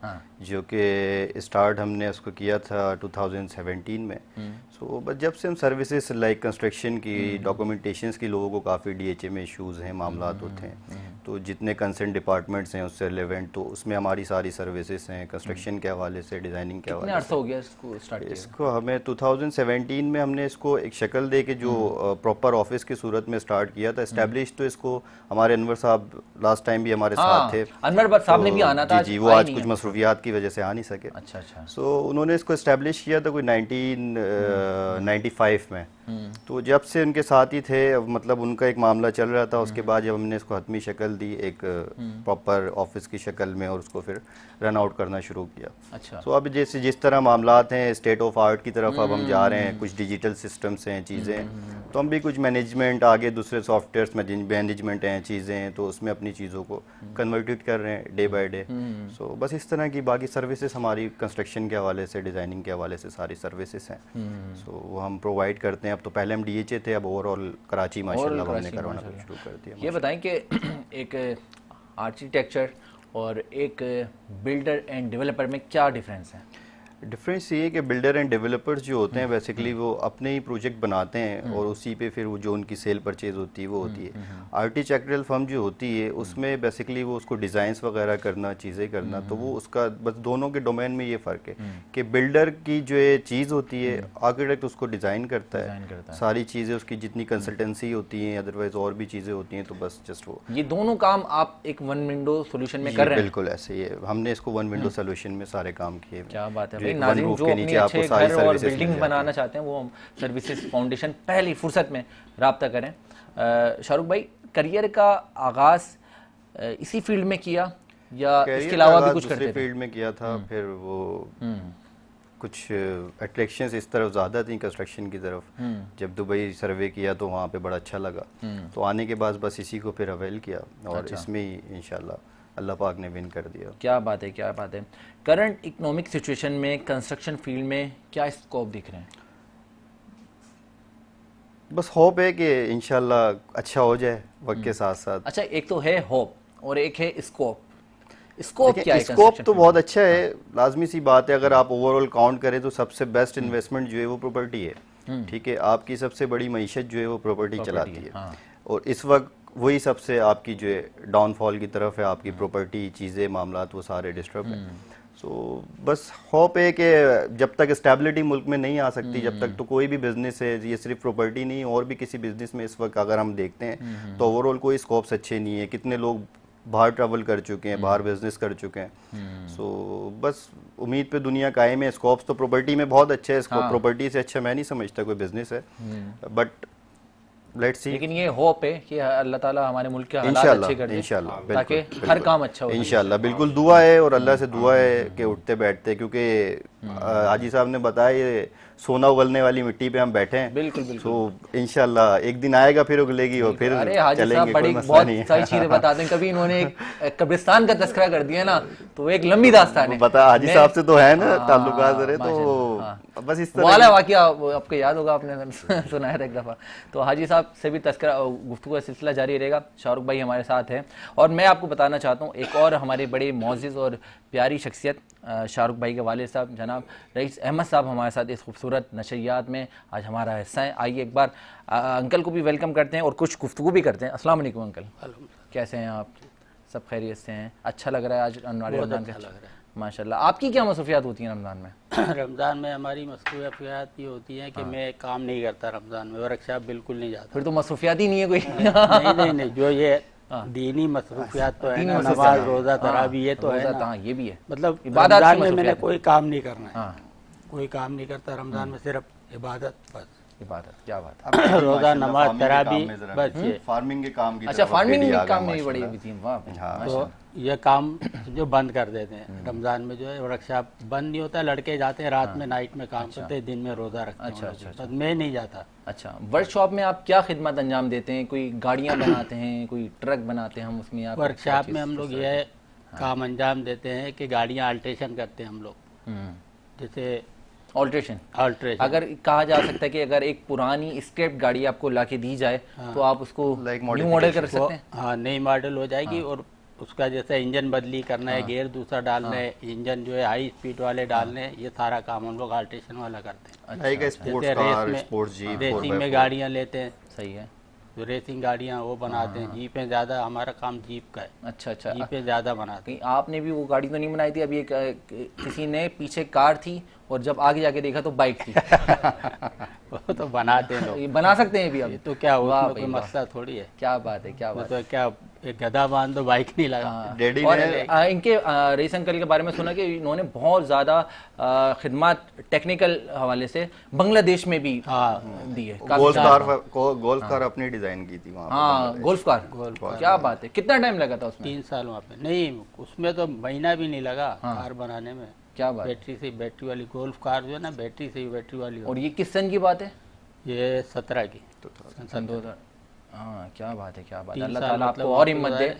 जो कि स्टार्ट हमने उसको किया था 2017 में। सो बस जब से हम सर्विसेज लाइक कंस्ट्रक्शन की, डॉक्यूमेंटेशंस की, लोगों को काफ़ी DHA में इश्यूज़ हैं, मामलात होते हैं, तो जितने कंसर्न डिपार्टमेंट्स हैं उससे रिलेवेंट, तो उसमें हमारी सारी सर्विसेज हैं कंस्ट्रक्शन के हवाले से, डिज़ाइनिंग के हवाले से। कितना अर्सा हो गया इसको स्टार्ट किया? इसको हमें 2017 में हमने इसको एक शक्ल दे के जो प्रॉपर ऑफिस की सूरत में स्टार्ट किया था एस्टेब्लिश। तो इसको हमारे अनवर साहब लास्ट टाइम भी हमारे साथ थे, अनवर साहब ने भी आना था जी, वो आज कुछ मसरूफियात की वजह से आ नहीं सके। अच्छा। सो उन्होंने इसको एस्टेब्लिश किया था कोई 1995 में। तो जब से उनके साथ ही थे, मतलब उनका एक मामला चल रहा था, उसके बाद जब हमने इसको हतमी शक्ल दी एक प्रॉपर ऑफिस की शक्ल में और उसको फिर रन आउट करना शुरू किया। अच्छा। तो अब जैसे जिस तरह मामलात हैं स्टेट ऑफ आर्ट की तरफ अब हम जा रहे हैं, कुछ डिजिटल सिस्टम्स हैं, चीज़ें, तो हम भी कुछ मैनेजमेंट आगे दूसरे सॉफ्टवेयर्स में मैनेजमेंट हैं, चीज़ें हैं, तो उसमें अपनी चीज़ों को कन्वर्टेड कर रहे हैं डे बाय डे। सो बस इस तरह की बाकी सर्विसेज हमारी कंस्ट्रक्शन के हवाले से, डिज़ाइनिंग के हवाले से सारी सर्विसेज हैं, सो वो हम प्रोवाइड करते हैं। अब तो पहले हम DHA थे, अब ओवरऑल कराची माशाल्लाह हमने करवाना शुरू कर दिया। ये बताएं कि एक आर्किटेक्चर और एक बिल्डर एंड डेवलपर में क्या डिफरेंस है? डिफरेंस ये है कि बिल्डर एंड डेवलपर्स जो होते हैं बेसिकली वो अपने ही प्रोजेक्ट बनाते हैं और उसी पे फिर वो जो उनकी सेल परचेज होती है वो होती है। आर्किटेक्चरल फर्म जो होती है उसमें बेसिकली वो उसको डिज़ाइंस वगैरह करना, चीज़ें करना, तो वो उसका बस दोनों के डोमेन में ये फ़र्क है कि बिल्डर की जो ये चीज़ होती है आर्किटेक्ट उसको डिज़ाइन करता है, सारी चीज़ें उसकी जितनी कंसल्टेंसी होती हैं अदरवाइज और भी चीज़ें होती हैं, तो बस जस्ट वो ये दोनों काम आप एक वन विंडो सोल्यूशन में कर रहे हैं। बिल्कुल ऐसे ही है, हमने इसको वन विंडो सोल्यूशन में सारे काम किए। क्या बात है नाज़रीन, जो अपने अच्छे घर और बिल्डिंग बनाना चाहते हैं वो सर्विसेज फाउंडेशन पहली फुर्सत में राब्ता करें। शाहरुख भाई, करियर का आगाज इसी फील्ड में किया या इसके अलावा भी कुछ करते थे? फील्ड में किया था, फिर वो कुछ अट्रैक्शंस इस तरफ ज़्यादा थी कंस्ट्रक्शन की तरफ। जब दुबई सर्वे किया तो वहाँ पे बड़ा अच्छा लगा, तो आने के बाद बस इसी को फिर अवेल किया और इसमें ही इंशाल्लाह अल्लाह पाक ने विन कर दिया। क्या बात है, क्या बात है। करंट इकोनॉमिक सिचुएशन में कंस्ट्रक्शन फील्ड में क्या स्कोप दिख रहे हैं? बस होप है कि इंशाल्लाह अच्छा हो जाए वक्त के साथ साथ। अच्छा, एक तो है होप और एक है स्कोप। स्कोप क्या है? स्कोप तो बहुत अच्छा है, लाजमी सी बात है। अगर आप ओवरऑल काउंट करें तो सबसे बेस्ट इन्वेस्टमेंट जो है वो प्रॉपर्टी है। ठीक है, आपकी सबसे बड़ी मईशत जो है वो प्रॉपर्टी चलाती है। और इस वक्त वही सबसे आपकी जो है डाउनफॉल की तरफ है, आपकी प्रॉपर्टी चीज़ें मामलात वो सारे डिस्टर्ब हैं। सो बस होप है कि जब तक स्टेबिलिटी मुल्क में नहीं आ सकती जब तक तो कोई भी बिजनेस है, ये सिर्फ प्रॉपर्टी नहीं और भी किसी बिजनेस में इस वक्त अगर हम देखते हैं तो ओवरऑल कोई स्कोप्स अच्छे नहीं है। कितने लोग बाहर ट्रैवल कर चुके हैं, बाहर बिजनेस कर चुके हैं। सो बस उम्मीद पे दुनिया कायम है। स्कोप्स तो प्रॉपर्टी में बहुत अच्छे है, प्रॉपर्टी से अच्छा मैं नहीं समझता कोई बिजनेस है, बट लेट्स सी। लेकिन ये होप है कि अल्लाह ताला हमारे मुल्क के हालात अच्छे कर दे इंशाल्लाह, ताकि हर काम अच्छा हो। इंशाल्लाह बिल्कुल दुआ है और अल्लाह से दुआ है कि उठते बैठते, क्योंकि हाजी साहब ने बताया ये सोना उगलने वाली मिट्टी पे हम बैठे हैं। बिल्कुल बिल्कुल। तो इंशाल्लाह एक दिन आएगा फिर उगलेगी और फिर चलेंगे, कोई मसला नहीं है। सारी चीजें बता दें। कभी इन्होंने एक कब्रिस्तान का तज़किरा कर दिया ना तो एक लंबी दास्तान है। बता हाजी साहब से तो है ना ताल्लुकात रहे, तो बस इस तरह वाला वाकया आपको याद होगा, आपने सुनाया था एक दफा। तो हाजी साहब से भी तज़किरा गुफ्तगू का सिलसिला जारी रहेगा। शाहरुख भाई हमारे साथ हैं और मैं आपको बताना चाहता हूँ एक और हमारे बड़े मोअज़्ज़िज़ और प्यारी शख्सियत शाहरुख भाई के वालिद साहब जनाब रईस अहमद साहब हमारे साथ इस खूबसूरत नशरियात में आज हमारा हिस्सा है। आइए एक बार अंकल को भी वेलकम करते हैं और कुछ गुफ्तगू भी करते हैं। अस्सलाम वालेकुम अंकल, कैसे हैं आप? सब खैरियत से हैं? अच्छा लग रहा है आज अनवार रमज़ान का? माशाल्लाह। आपकी क्या मसरूफियात होती हैं रमज़ान में? रमज़ान में हमारी मसरूफियात ये होती हैं कि मैं काम नहीं करता रमज़ान में, वर्कशॉप बिल्कुल नहीं जाता। फिर तो मसरूफियात ही नहीं है कोई। नहीं, जो ये दीनी मसरूफियात तो है ना, नमाज रोज़ा तरावी ये तो है ना, ये भी है। मतलब रमज़ान में मैंने कोई काम नहीं करना है, कोई काम नहीं करता रमज़ान में, सिर्फ इबादत बस। इबादत, क्या बात है। रोज़ा नमाज तरावी बस ये। फार्मिंग के काम की, अच्छा फार्मिंग के काम में बड़ी अभी थी। वाह, तो ये काम जो बंद कर देते हैं रमज़ान में, जो है वर्कशॉप बंद नहीं होता है, लड़के जाते हैं रात में नाइट में काम करते हैं, दिन में रोज़ा रखते हैं। अच्छा, मैं नहीं जाता। अच्छा, वर्कशॉप में आप क्या खिदमत अंजाम देते हैं? कोई गाड़ियाँ बनाते हैं, कोई ट्रक बनाते हैं? हम उसमें आप वर्कशॉप में हम लोग ये काम अंजाम देते हैं कि गाड़ियाँ अल्ट्रेशन करते हैं हम लोग। जैसे ऑल्ट्रेशन अगर कहा जा सकता है कि अगर एक पुरानी स्क्रैप गाड़ी आपको लाके दी जाए तो आप उसको न्यू मॉडल कर सकते हैं? हाँ, नई मॉडल हो जाएगी। और उसका जैसे इंजन बदली करना है, गेयर दूसरा डालना है, इंजन जो है हाई स्पीड वाले डालने हैं, ये सारा काम हम लोग अल्ट्रेशन वाला करते हैं। जैसे रेसिंग में गाड़ियाँ लेते हैं, सही है, जो रेसिंग गाड़ियाँ वो बनाते हैं। जीपें ज़्यादा, हमारा काम जीप का है। अच्छा, जीपें ज़्यादा बनाते हैं। आपने भी वो गाड़ी तो नहीं बनाई थी? अभी एक किसी ने पीछे कार थी और जब आगे जाके देखा तो बाइक थी। वो तो बनाते हैं लोग, ये बना सकते हैं भी अब। तो क्या हुआ, कोई मसला थोड़ी है। क्या बात है, क्या बात है। तो क्या एक गधा बांध दो, बाइक नहीं लगा। और इनके रईस अंकल के बारे में सुना कि इन्होंने बहुत ज्यादा खिदमत टेक्निकल हवाले से बांग्लादेश में भी दी है। गोल्फ कार अपनी डिजाइन की थी वहाँ। हाँ, गोल्फ कार। क्या बात है। कितना टाइम लगा था उसमें? 3 साल वहाँ पे। नहीं, उसमें तो महीना भी नहीं लगा कार बनाने में। क्या बात। बैटरी वाली गोल्फ कार जो है ना, बैटरी वाली। और ये किस सन की बात है? ये 17 की, सन 2000। हाँ, क्या बात है, क्या बात है। अल्लाह ताला आपको और हिम्मत दे।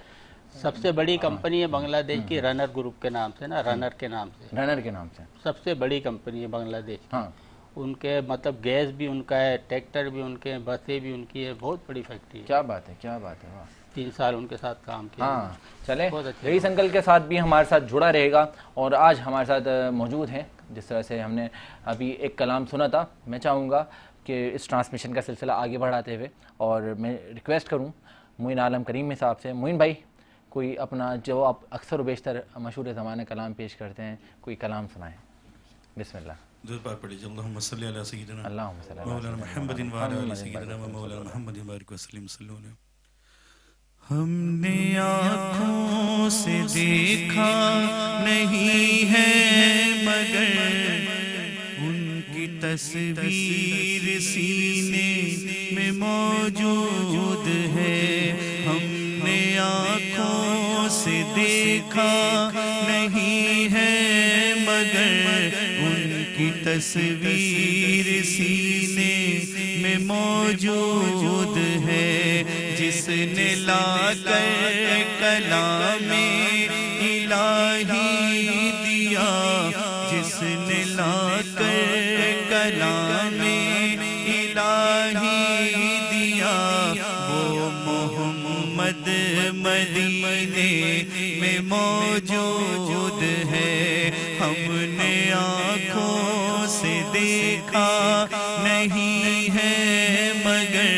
सबसे बड़ी कंपनी है बांग्लादेश की, रनर ग्रुप के नाम से ना, रनर के नाम से सबसे बड़ी कंपनी है बांग्लादेश की। हाँ। उनके मतलब गैस भी उनका है, ट्रैक्टर भी उनके हैं, बसें भी उनकी है, बहुत बड़ी फैक्ट्री है। क्या बात है, क्या बात है। वाह, 3 साल उनके साथ काम किया। हाँ, चले रईस अंकल के साथ भी हमारे साथ जुड़ा रहेगा और आज हमारे साथ मौजूद हैं जिस तरह से हमने अभी एक कलाम सुना था, मैं चाहूँगा कि इस ट्रांसमिशन का सिलसिला आगे बढ़ाते हुए, और मैं रिक्वेस्ट करूँ मोइन आलम करीम साहब से, मोइन भाई कोई अपना जो आप अक्सर व बेशतर मशहूर ज़माने कलाम पेश करते हैं, कोई कलाम सुनाएं। बिस्मिल्लाह। दुआ पाक पढ़ लीजिए। अल्लाहुम्मा सल्ली अला सय्यिदिना अल्लाहुम्मा सल्ली अला मौलाना मुहम्मदिन व अला आलि सय्यिदिना व मौलाना मुहम्मदिन बारिक वसल्लम सल्लल्लाहु अलैहि। हमने आँखों से देखा नहीं है मगर उनकी तस्वीर सीने में मौजूद है। हमने आँखों से देखा नहीं है मगर उनकी तस्वीर सीने में मौजूद है। जिसने लाकर कलामे इलाही दिया, जिसने लाकर कलामे इलाही दिया, वो मोहम्मद मदीने में मौजूद है। हमने आँखों से देखा नहीं है मगर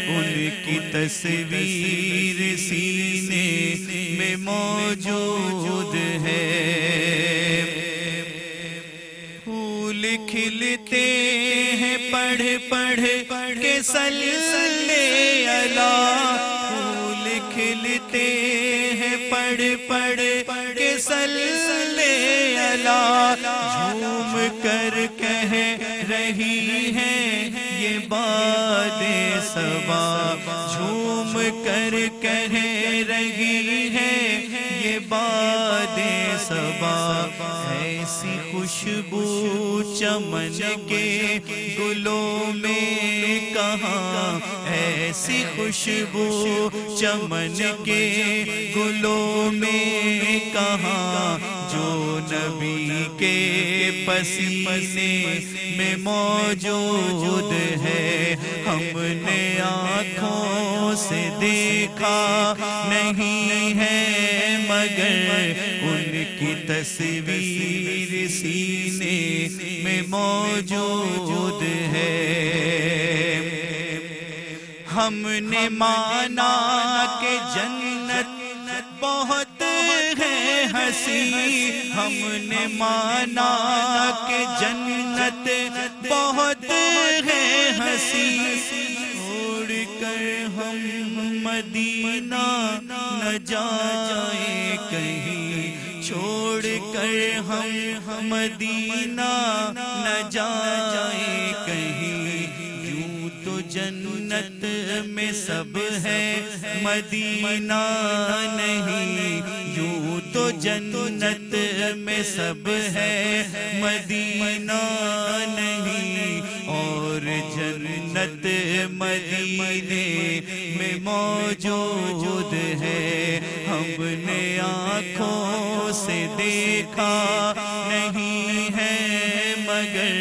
उनकी तस्वीर सीने में मौजूद है। फूल खिलते हैं पढ़ पढ़ के सल्ले अला, फूल खिलते हैं पढ़ पढ़ के सल्ले अला। झूम कर कह रही है ये बादे सबा, झूम कर कह रही है ये बादे सबा। ऐसी खुशबू चमन के गुलों में कहाँ, ऐसी खुशबू चमन के गुलों में कहाँ, जो नबी के पसीने में मौजूद है। हमने आँखों से देखा नहीं है मगर उनकी तस्वीर सीने में मौजूद है। हमने माना कि जन्नत बहुत है हंसी, हमने माना कि जन्नत बहुत है हंसी। छोड़ कर हम मदीना न जाए कहीं, छोड़ कर हम मदीना न जाए कहीं। यूं तो जन्नत में सब है मदीना नहीं, यूं तो जन्नत में सब है मदीना नहीं। और जन्नत मदीने में मौजूद है। हमने आँखों से देखा नहीं है मगर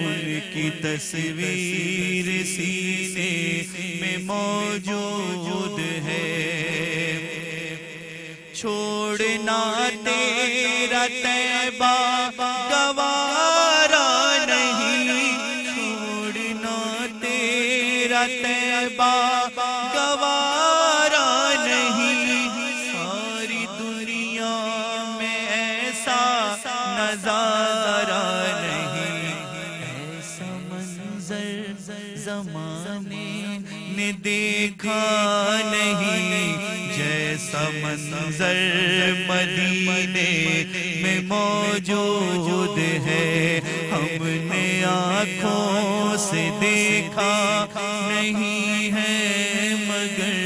उनकी तस्वीर सीने में मौजूद है। छोड़ना तेरा तैबा गवारा नहीं, छोड़ना तेरा तैबा गवारा नहीं। सारी दुनिया में ऐसा नजारा नहीं, ऐसा मंजर जमाने ने देखा नहीं, जैसा मंजर मदीने में मौजूद है। हमने आँखों से देखा नहीं है मगर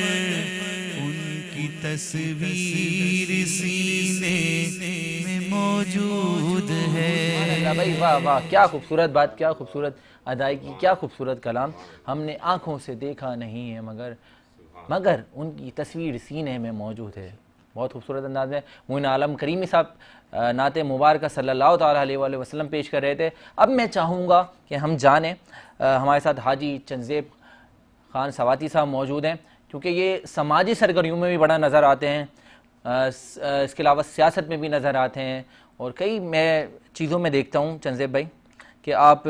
उनकी तस्वीर सीने में मौजूद है। भाई वाह वाह, क्या खूबसूरत बात, क्या खूबसूरत अदायगी, क्या खूबसूरत कलाम। हमने आँखों से देखा नहीं है मगर उनकी तस्वीर सीने में मौजूद है। बहुत खूबसूरत अंदाज में मोइन आलम करीमी साहब नाते मुबारक सल्लल्लाहु अलैहि वसल्लम पेश कर रहे थे। अब मैं चाहूँगा कि हम जानें, हमारे साथ हाजी चंजेब खान सवाती साहब मौजूद हैं, क्योंकि ये समाजी सरगर्मियों में भी बड़ा नज़र आते हैं, इसके अलावा सियासत में भी नज़र आते हैं और कई मैं चीज़ों में देखता हूँ चंजेब भाई कि आप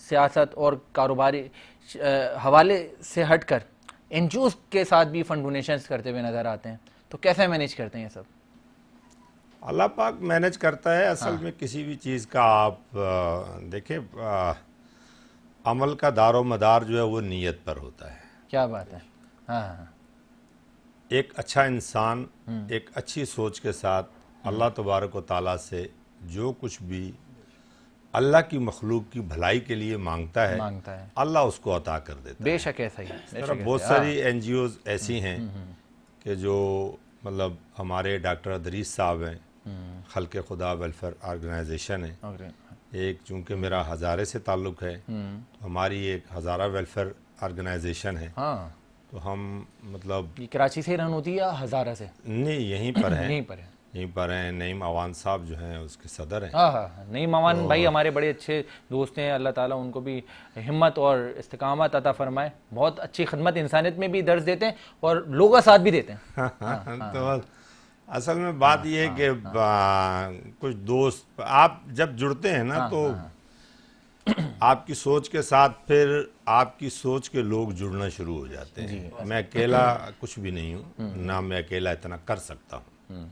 सियासत और कारोबारी हवाले से हटकर एनजीओज़ के साथ भी फंड डोनेशंस करते हुए नज़र आते हैं, तो कैसे मैनेज करते हैं ये सब? अल्लाह पाक मैनेज करता है। असल में किसी भी चीज़ का आप देखें, अमल का दारो मदार जो है वो नीयत पर होता है। क्या बात है। हाँ, एक अच्छा इंसान एक अच्छी सोच के साथ अल्लाह तबारक व तआला से जो कुछ भी अल्लाह की मखलूक की भलाई के लिए मांगता है अल्लाह उसको अता कर देता है। बेशक ऐसा ही। बहुत सारी एनजीओज़ ऐसी हैं कि जो मतलब हमारे डॉक्टर अदरीस साहब हैं, खल्क़े खुदा वेलफेयर ऑर्गेनाइजेशन है एक, चूँकि मेरा हज़ारे से ताल्लुक़ है तो हमारी एक हज़ारा वेलफेयर ऑर्गेनाइजेशन है। हाँ, तो हम मतलब ये कराची से रन होती है या हज़ारा से? नहीं, यहीं पर है। यहीं पर हैं। नईम अवान साहब जो हैं उसके सदर हैं। हाँ, नईम अवान भाई हमारे बड़े अच्छे दोस्त हैं, अल्लाह ताला उनको भी हिम्मत और इस्तिकामत अता फरमाए। बहुत अच्छी खिदमत इंसानियत में भी दर्ज देते हैं और लोगों का साथ भी देते हैं। तो असल में बात यह है कि कुछ दोस्त आप जब जुड़ते हैं ना तो आपकी सोच के साथ फिर आपकी सोच के लोग जुड़ना शुरू हो जाते हैं। मैं अकेला कुछ भी नहीं हूँ, ना मैं अकेला इतना कर सकता हूँ।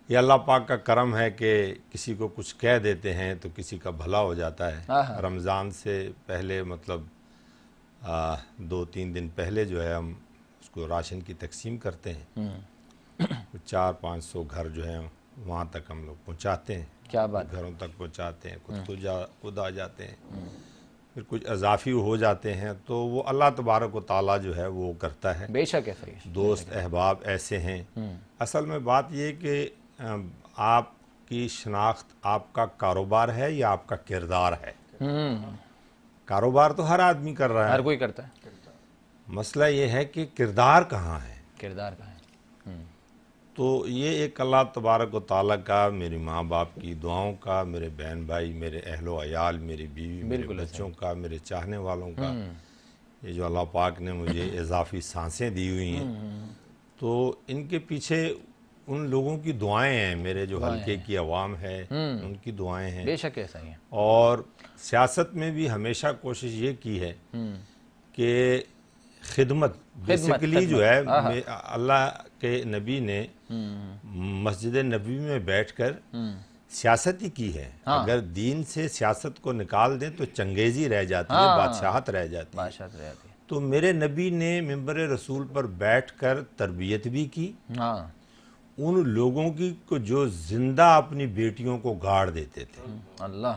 ये अल्लाह पाक का करम है कि किसी को कुछ कह देते हैं तो किसी का भला हो जाता है। रमज़ान से पहले मतलब 2-3 दिन पहले जो है हम उसको राशन की तकसीम करते हैं। 400-500 घर जो है वहाँ तक हम लोग पहुँचाते हैं। क्या बात, घरों तक पहुँचाते हैं। खुद आ जाते हैं, फिर कुछ अजाफी हो जाते हैं तो वो अल्लाह तबारक व तआला जो है वो करता है। बेशक है, सही। दोस्त अहबाब ऐसे हैं। असल में बात ये कि आपकी शनाख्त आपका कारोबार है या आपका किरदार है। कारोबार तो हर आदमी कर रहा है, हर कोई करता है। मसला ये है कि किरदार कहाँ है। किरदार कहाँ है। तो ये एक अल्लाह तबारक व तआला का, मेरी माँ बाप की दुआओं का, मेरे बहन भाई, मेरे अहलो अयाल, मेरी बीवी, मेरे बच्चों का, मेरे चाहने वालों का, ये जो अल्लाह पाक ने मुझे इजाफी सांसें दी हुई हैं, तो इनके पीछे उन लोगों की दुआएं हैं। मेरे जो हल्के की अवाम है उनकी दुआएं हैं। बेशक ऐसा ही है। और सियासत में भी हमेशा कोशिश ये की है कि खिदमत बेसिकली जो है, अल्लाह के नबी ने मस्जिद नबी में बैठकर सियासत ही की है। अगर दीन से सियासत को निकाल दें तो चंगेजी रह जाती है, बादशाहत रह जाती है। तो मेरे नबी ने मिंबर रसूल पर बैठकर तरबियत भी की उन लोगों की को जो जिंदा अपनी बेटियों को गाड़ देते थे। अल्लाह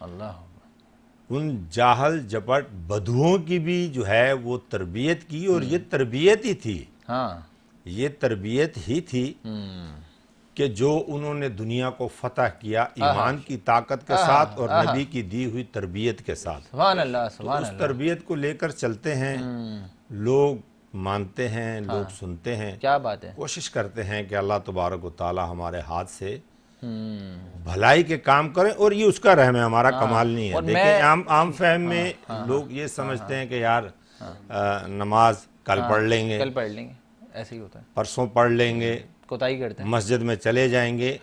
अल्लाह। उन जाहल जपट बधुओं की भी जो है वो तरबियत की, और ये तरबियत ही थी। ये तरबियत ही थी कि जो उन्होंने दुनिया को फतह किया ईमान की ताकत के साथ और नबी की दी हुई तरबियत के साथ। सुभान अल्लाह, सुभान अल्लाह। उस तरबियत को लेकर चलते हैं, लोग मानते हैं, लोग सुनते हैं। क्या बात है। कोशिश करते हैं कि अल्लाह तबारक व तआला हमारे हाथ से भलाई के काम करें, और ये उसका रहम है, हमारा कमाल नहीं है। देखिए आम फहम में लोग ये समझते हैं कि यार नमाज कल पढ़ लेंगे, ऐसे ही होता है, परसों पढ़ लेंगे, कोताही करते हैं, मस्जिद में चले जाएंगे।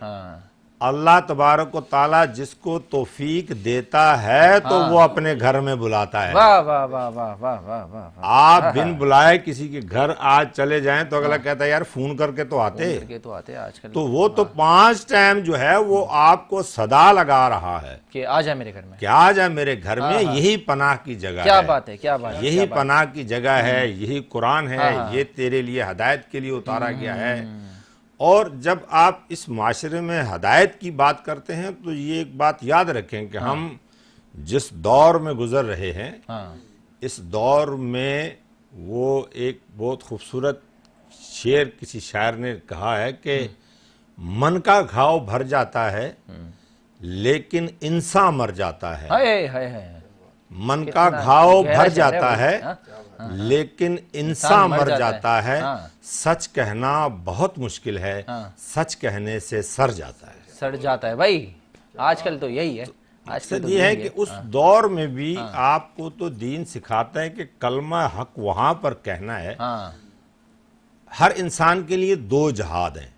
अल्लाह तबारक व तआला जिसको तौफीक देता है तो वो अपने घर में बुलाता है। वाह वाह वाह वाह वाह वाह वाह। आप बिन बुलाए किसी के घर आज चले जाएं तो अगला कहता है यार फोन करके तो आते आजकल। तो वो तो 5 टाइम जो है वो आपको सदा लगा रहा है कि आ जाए मेरे घर में, क्या आ जाए मेरे घर में। यही पनाह की जगह है। क्या बात है, क्या बात है। यही पनाह की जगह है, यही कुरान है, ये तेरे लिए हदायत के लिए उतारा गया है। और जब आप इस माशरे में हदायत की बात करते हैं तो ये एक बात याद रखें कि हम जिस दौर में गुजर रहे हैं, इस दौर में वो एक बहुत खूबसूरत शेर किसी शायर ने कहा है कि मन का घाव भर जाता है लेकिन इंसान मर जाता है। हाय मन का घाव भर जाता है लेकिन इंसान मर जाता है। सच कहना बहुत मुश्किल है, सच कहने से सड़ जाता है भाई। आजकल तो यही है। आजकल तो ये है कि उस दौर में भी आपको तो दीन सिखाता है कि कलमा हक वहां पर कहना है। हर इंसान के लिए 2 जहाद हैं।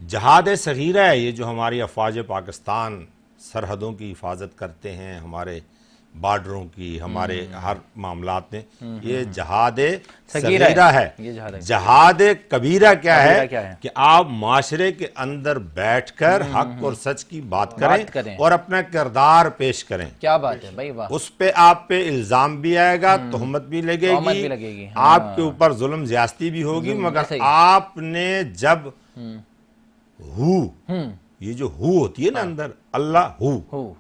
जहाद सगीरा है ये जो हमारी अफवाज पाकिस्तान सरहदों की हिफाजत करते हैं, हमारे बॉर्डरों की, हमारे हर मामलात में, ये जहाद सगीरा है। जहाद कबीरा क्या है कि आप माशरे के अंदर बैठकर हक और सच की बात करें और अपना किरदार पेश करें। क्या बात है भाई, वाह। उस पे आप पे इल्जाम भी आएगा, तोहमत भी लगेगी, आपके ऊपर जुल्म ज्यादती भी होगी, मगर आपने जब ये जो हु होती है ना अंदर, अल्लाह हु,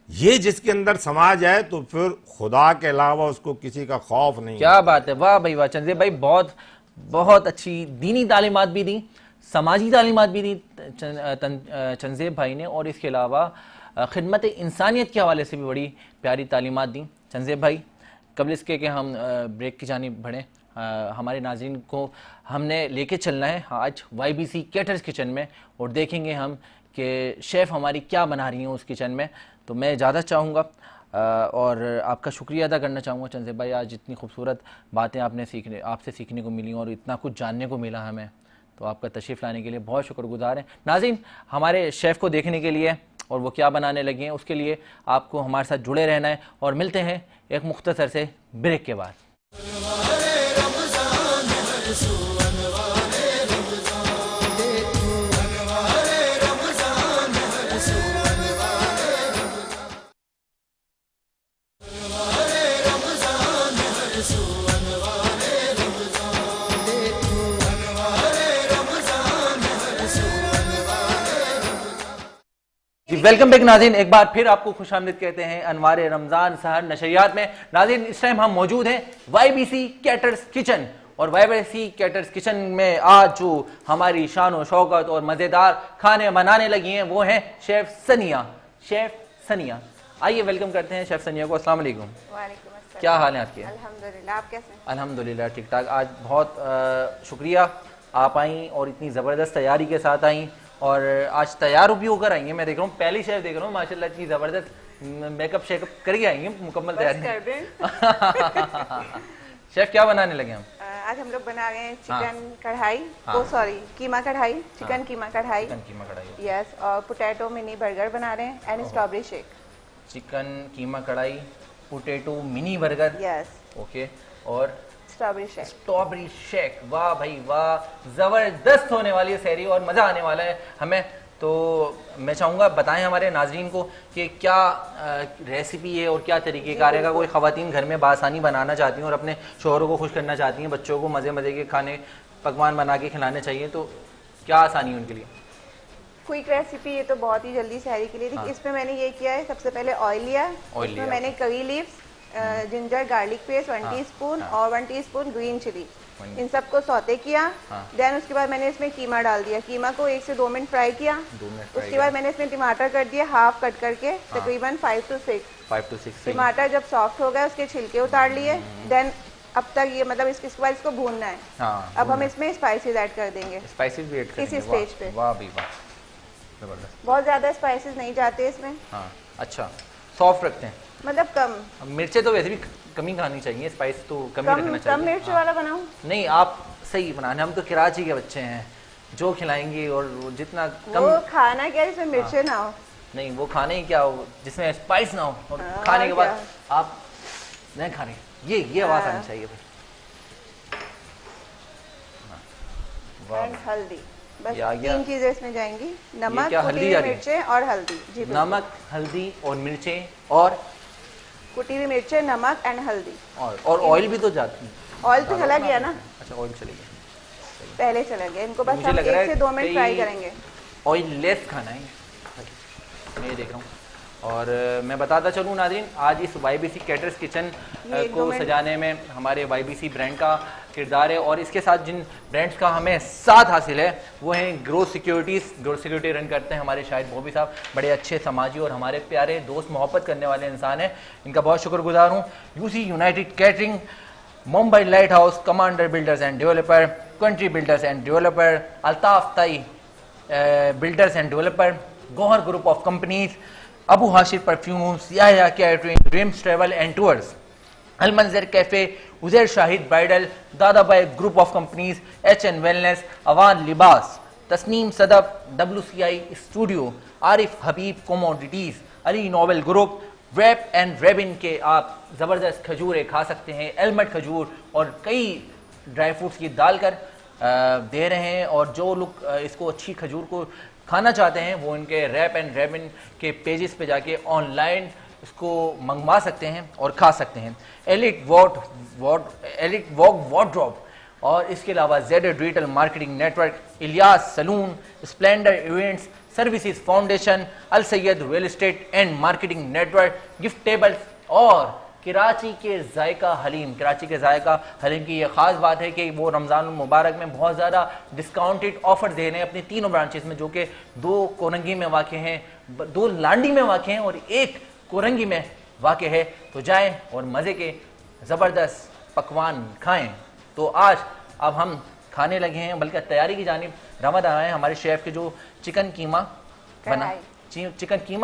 ये जिसके अंदर समा जाए तो फिर खुदा के अलावा उसको किसी का खौफ नहीं। क्या बात है, वाह भाई वाह। चंदेब भाई बहुत बहुत अच्छी दीनी तालीमात भी दी, समाजी तालीमात भी दी चंदेब भाई ने, और इसके अलावा खिदमत इंसानियत के हवाले से भी बड़ी प्यारी तालीमात दी चंदेब भाई। कबल इसके कि हम ब्रेक की जानिब बढ़ें, हमारे नाज़रीन को हमने लेके चलना है आज YBC कैटर्स किचन में, और देखेंगे हम कि शेफ़ हमारी क्या बना रही हैं उस किचन में। तो मैं इजाज़त चाहूँगा और आपका शुक्रिया अदा करना चाहूँगा चंदेब भाई, आज इतनी खूबसूरत बातें आपसे सीखने को मिली और इतना कुछ जानने को मिला हमें, तो आपका तशरीफ़ लाने के लिए बहुत शुक्रगुजार हैं। नाज़रीन, हमारे शेफ़ को देखने के लिए और वो क्या बनाने लगे हैं उसके लिए आपको हमारे साथ जुड़े रहना है, और मिलते हैं एक मुख्तसर से ब्रेक के बाद। वेलकम बैक नाज़रीन, एक बार फिर आपको खुशामदीद कहते हैं अनवार रमज़ान सहर नशरियात में। नाज़रीन, इस टाइम हम मौजूद हैं YBC कैटर्स किचन, और YBC कैटर्स किचन में आज जो हमारी शान और शौकत और मज़ेदार खाने बनाने लगी हैं वो हैं शेफ़ सनिया। शेफ़ सनिया, आइए वेलकम करते हैं शेफ़ सनिया को। अस्सलाम वालेकुम। वालेकुम अस्सलाम। क्या हाल है आपके? अल्हम्दुलिल्लाह, आप कैसे हैं? अल्हम्दुलिल्लाह ठीक ठाक। आज बहुत शुक्रिया आप आई और इतनी ज़बरदस्त तैयारी के साथ आई, और आज तैयार भी होकर आई हैं। मैं देख रहा हूँ पहली शेफ देख रहा हूँ माशाल्लाह, इतनी ज़बरदस्त मेकअप शेकअप करके आई हैं, मुकम्मल तैयारी कर दें। शेफ क्या बनाने लगे हम? आज हम लोग बना रहे हैं चिकन कढ़ाई, कीमा कढ़ाई, चिकन कीमा कढ़ाई, यस, और पोटैटो मिनी बर्गर बना रहे हैं एंड स्ट्रॉबेरी शेक। चिकन कीमा कढ़ाई, potato mini burger, yes, okay, और स्ट्रॉबेरी शेक। वाह भाई वाह, जबरदस्त होने वाली है सहरी और मजा आने वाला है हमें। तो मैं चाहूँगा बताएं हमारे नाजरीन को कि क्या रेसिपी है और क्या तरीक़ेकार है। कोई ख़वातीन घर में बासानी बनाना चाहती हैं और अपने शोहरों को खुश करना चाहती हैं, बच्चों को मज़े मज़े के खाने पकवान बना के खिलाने चाहिए, तो क्या आसानी है उनके लिए? क्विक रेसिपी, ये तो बहुत ही जल्दी सहरी के लिए। इसमें मैंने ये किया है, सबसे पहले ऑयल लिया, इसमें मैंने curry leaves, ginger garlic paste 1 teaspoon और 1 टीस्पून ग्रीन चिली, इन सबको सौते किया। देन उसके बाद मैंने इसमें कीमा डाल दिया, कीमा को 1 से 2 मिनट फ्राई किया। उसके बाद मैंने इसमें टमाटर कर दिया हाफ कट करके, तकरीबन 5 to 6 टमाटर। जब सॉफ्ट हो गए उसके छिलके उतार लिए। देन अब तक ये मतलब इसके बाद इसको भूनना है। अब हम इसमें स्पाइसेस ऐड कर देंगे, स्पाइसेस भी ऐड करेंगे इस स्टेज पे। वाह भाई वाह, जबरदस्त। बहुत ज्यादा स्पाइसेस नहीं जाते इसमें। अच्छा, सॉफ्ट रखते हैं, मतलब कम। मिर्चें तो वैसे भी कम ही खानी चाहिए, स्पाइस तो कम ही रखना चाहिए। कम मिर्च वाला बनाऊं? नहीं, आप सही बनाने, हम तो कराची के बच्चे हैं, जो खिलाएंगे और जितना कम। वो खाना क्या जिसमें मिर्चें ना हो? नहीं, वो खाने ही क्या हो जिसमें स्पाइस ना हो, और खाने के बाद आप नहीं खाने, ये आवाज आनी चाहिए भाई। हल्दी, बस 3 चीजें इसमें जाएंगी, नमक, हल्दी, मिर्चें और हल्दी। जी, नमक, हल्दी और मिर्चें और कुटी हुई मिर्चें, नमक एंड हल्दी, और ऑयल भी तो जाती है। ऑयल तो चला गया ना? अच्छा, ऑयल चले गया, पहले चला गया। इनको बस हम 1 से 2 मिनट फ्राई करेंगे। ऑयल लेस खाना है, मैं देख रहा हूँ। और मैं बताता चलूँ नाज़रीन, आज इस YBC कैटर्स किचन को सजाने में हमारे YBC ब्रांड का किरदार है, और इसके साथ जिन ब्रांड्स का हमें साथ हासिल है वो हैं ग्रोथ सिक्योरिटी रन करते हैं हमारे शाहिद भोबी साहब, बड़े अच्छे समाजी और हमारे प्यारे दोस्त, मोहब्बत करने वाले इंसान हैं, इनका बहुत शुक्रगुजार हूँ। UC united catering, Mumbai light house, commander builders and developer, country builders and developer, Altaf Tai builders and developer, Gauhar group of companies, Abu Hashir perfumes, Yahya catering, dreams travel and tours, Al Manzar cafe, Uzair Shahid bridal, Dadabhoy group of companies, HN wellness, Awan Libas, Tasneem Sadaf, WCI studio, Arif Habib commodities, Ali noble group, wrap and ribbon के आप ज़बरदस्त खजूरें खा सकते हैं। एलमट खजूर और कई dry fruits की डालकर दे रहे हैं, और जो लोग इसको अच्छी खजूर को खाना चाहते हैं वो इनके रैप एंड रेबिन के पेजेस पे जाके ऑनलाइन इसको मंगवा सकते हैं और खा सकते हैं। एलिट वॉक वार्डरोब और इसके अलावा Z digital marketing network, Ilyas salon, splendour events services foundation, Al Syed real estate and marketing network, gift tables और कराची के जायका हलीम। कराची के जायका हलीम की ये खास बात है कि वो रमज़ान मुबारक में बहुत ज़्यादा डिस्काउंटेड ऑफर दे रहे हैं अपनी तीनों ब्रांचेस में, जो कि 2 कोरंगी में वाक़ हैं, 2 लांडी में वाक़ हैं और 1 कोरंगी में वाक़ है। तो जाएं और मज़े के ज़बरदस्त पकवान खाएं। तो आज अब हम खाने लगे हैं, बल्कि तैयारी की जानिब रवा दवा है हमारे शेफ़ के, जो चिकन कीमा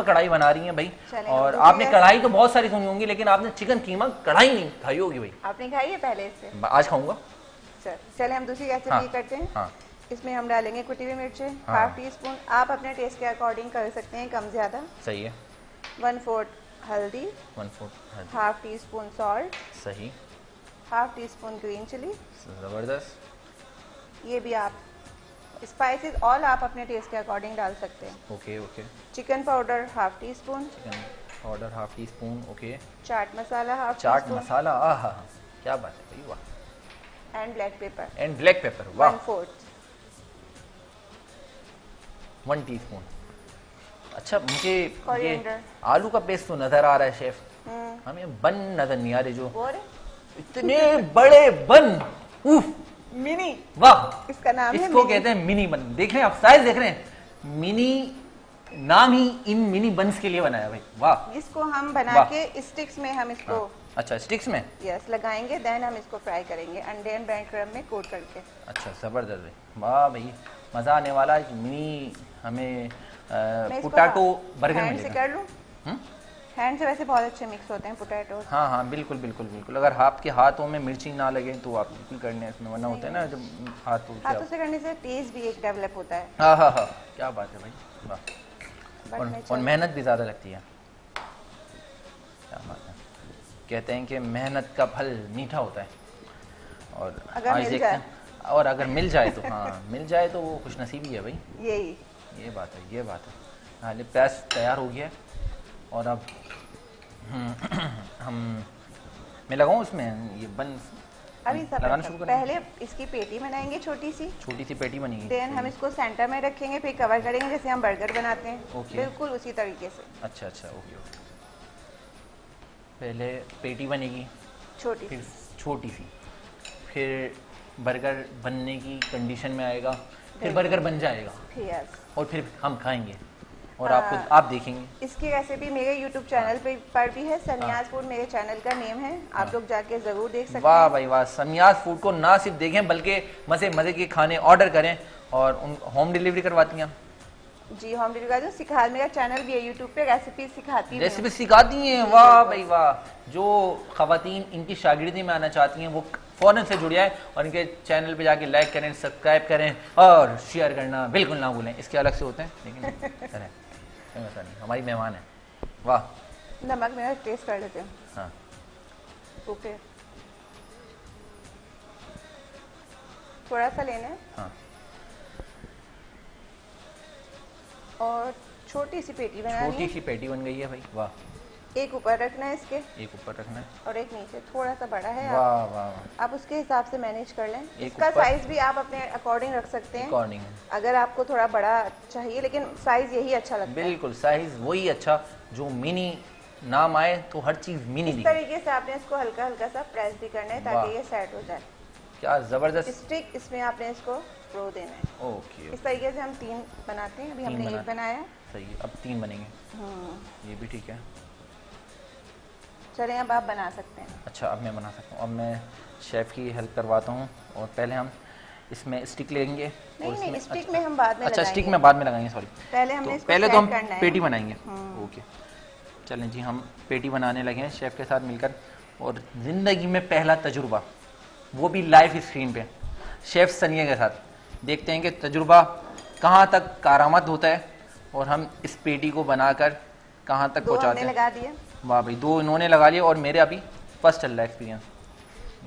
कढ़ाई बना रही हैं भाई। और आपने कढ़ाई तो बहुत सारी सुनी होंगी, लेकिन आपने चिकन कीमा कढ़ाई नहीं खाई होगी भाई। आपने खाई है पहले इससे? आज खाऊंगा। चले हम दूसरी रेसिपी करते हैं। हाँ। इसमें हम डालेंगे कुटी हुई मिर्चें, हाफ टी स्पून, आप अपने टेस्ट के अकॉर्डिंग कर सकते हैं, कम ज्यादा। सही है। 1/4 हल्दी, हाफ टी स्पून सॉल्ट, सही, half teaspoon green chilli, जबरदस्त। ये भी आप स्पाइसेस ऑल आप अपने टेस्ट के अकॉर्डिंग डाल सकते हैं। Okay okay. Chicken powder half teaspoon, okay. Chaat masala half chaat masala, आहा क्या बात है भाई, वाह। एंड ब्लैक पेपर, वाह। 1 टीस्पून। अच्छा, मुझे ये आलू का पेस्ट तो नजर आ रहा है शेफ, हमें बन नजर नहीं आ रहे, जो इतने बड़े बन, उफ, मिनी, वाह, इसका नाम इसको कहते हैं मिनी बन। देख रहे हैं आप, साइज देख रहे हैं, मिनी नाम ही इन मिनी बन्स के लिए बनाया भाई, वाह। इसको हम बना के स्टिक्स में हम इसको अच्छा स्टिक्स में यस लगाएंगे, देन हम इसको फ्राई करेंगे अंडे एंड ब्रेड क्रम्ब में कोट करके। अच्छा जबरदस्त भाई, वाह भाई, मजा आने वाला है। मिनी हमें पोटैटो बर्गर हैंड से कर लूं? हैंड से वैसे बहुत अच्छे मिक्स होते हैं पोटैटो। हाँ हाँ बिल्कुल बिल्कुल बिल्कुल। अगर आपके हाथों में मिर्ची ना लगे तो आप बिल्कुल करने इसमें, वरना होता है ना जब हाथों से करने से टेस्ट भी एक डेवलप होता है। हाँ हाँ हाँ, क्या बात है भाई, वाह। और मेहनत भी ज़्यादा लगती है, क्या बात है। कहते हैं कि मेहनत का फल मीठा होता है, और अगर मिल जाए तो हाँ मिल जाए तो वो खुशनसीबी है भाई। ये बात है, ये बात है। हाँ, प्याज तैयार हो गया है, और अब मैं लगाऊं इसमें ये बन अभी लगाना शुरू करें। पहले इसकी पेटी बनाएंगे, छोटी सी पेटी बनेगी, देन हम इसको सेंटर में रखेंगे, फिर कवर करेंगे जैसे हम बर्गर बनाते हैं। बिल्कुल उसी तरीके से। अच्छा अच्छा, ओके ओके। पहले पेटी बनेगी छोटी सी, फिर बर्गर बनने की कंडीशन में आएगा, फिर बर्गर बन जाएगा, और फिर हम खाएंगे और आप देखेंगे। इसकी रेसिपी मेरे YouTube चैनल पर भी है, सन्यास फूड मेरे चैनल का नेम है, आप लोग जाके जरूर देख सकते हैं। वाह भाई वाह, सन्यास फूड को ना सिर्फ देखें बल्कि मजे के खाने ऑर्डर करें, और उन होम डिलीवरी करवाती हैं? जी होम डिलीवरी सिखा, मेरा चैनल भी है YouTube पे, रेसिपी सिखाती हैं। वाह भाई वाह। जो खवातीन इनकी शागिर्दी में आना चाहती हैं वो फौरन से जुड़ जाए और इनके चैनल पे जाके लाइक करें, सब्सक्राइब करें और शेयर करना बिल्कुल ना भूलें। इसके अलग से होते हैं, लेकिन करें, ऐसा नहीं, हमारी मेहमान है। वाह। नमक मेरा टेस्ट कर लेते हैं। हाँ ओके, थोड़ा सा लेना है। हाँ। और छोटी सी पेटी बनानी है। छोटी सी पेटी बन गई है भाई, वाह। एक ऊपर रखना है इसके, एक ऊपर रखना है और एक नीचे, थोड़ा सा बड़ा है। वाह वाह। आप उसके हिसाब से मैनेज कर लें। इसका साइज भी आप अपने अकॉर्डिंग रख सकते हैं, अगर आपको थोड़ा बड़ा चाहिए, लेकिन साइज यही अच्छा लगता है। बिल्कुल साइज वही अच्छा, जो मिनी नाम आए तो हर चीज मिनी। इस तरीके से आपने इसको हल्का हल्का सा प्रेस भी करना है ताकि ये सेट हो जाए। क्या जबरदस्त स्टिक, इसमें आपने इसको रो देना है। ओके। इस तरीके से हम 3 बनाते हैं, अभी हमने 1 बनाया। सही है, अब 3 बनेंगे। ये भी ठीक है। चलें अब आप बना सकते हैं। अच्छा अब मैं बना सकता हूँ। अब मैं शेफ़ की हेल्प करवाता हूँ, और पहले हम इसमें स्टिक लेंगे। नहीं, स्टिक में हम बाद में अच्छा स्टिक में बाद में लगाएंगे, सॉरी। पहले तो हम पेटी बनाएंगे। ओके चलें जी, हम पेटी बनाने लगे हैं शेफ़ के साथ मिलकर, और ज़िंदगी में पहला तजुर्बा, वो भी लाइव स्क्रीन पे शेफ़ सनिया के साथ। देखते हैं कि तजुर्बा कहाँ तक कारामद होता है और हम इस पेटी को बनाकर कहाँ तक पहुँचाते हैं। लगा दिए। वाह भाई, 2 इन्होंने लगा लिए और मेरे अभी फर्स्ट चल रहा है एक्सपीरियंस।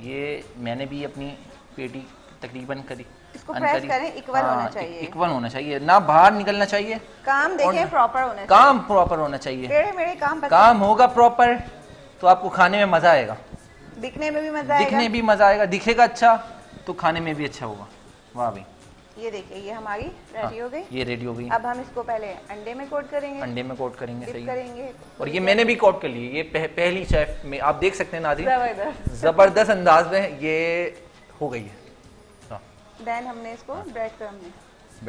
ये मैंने भी अपनी पेटी तकरीबन करी। इसको प्रेस करें, इक्वल होना चाहिए। इक्वल होना चाहिए, ना बाहर निकलना चाहिए। काम देखें प्रॉपर होना चाहिए। काम प्रॉपर होना चाहिए। मेरे काम होगा प्रॉपर तो आपको खाने में मजा आएगा, दिखने में भी मजा आएगा। दिखने भी मजा आएगा, दिखेगा अच्छा तो खाने में भी अच्छा होगा। वाह भाई, ये देखिए ये हमारी रेडी हो गई। ये रेडी हो गई। अब हम इसको पहले अंडे में कोट करेंगे। अंडे में कोट करेंगे, सही करेंगे। और ये मैंने भी कोट कर ली। ये पहली शेफ में आप देख सकते हैं नाज़रीन, जबरदस्त अंदाज में ये हो गई है। देन हमने इसको ब्रेड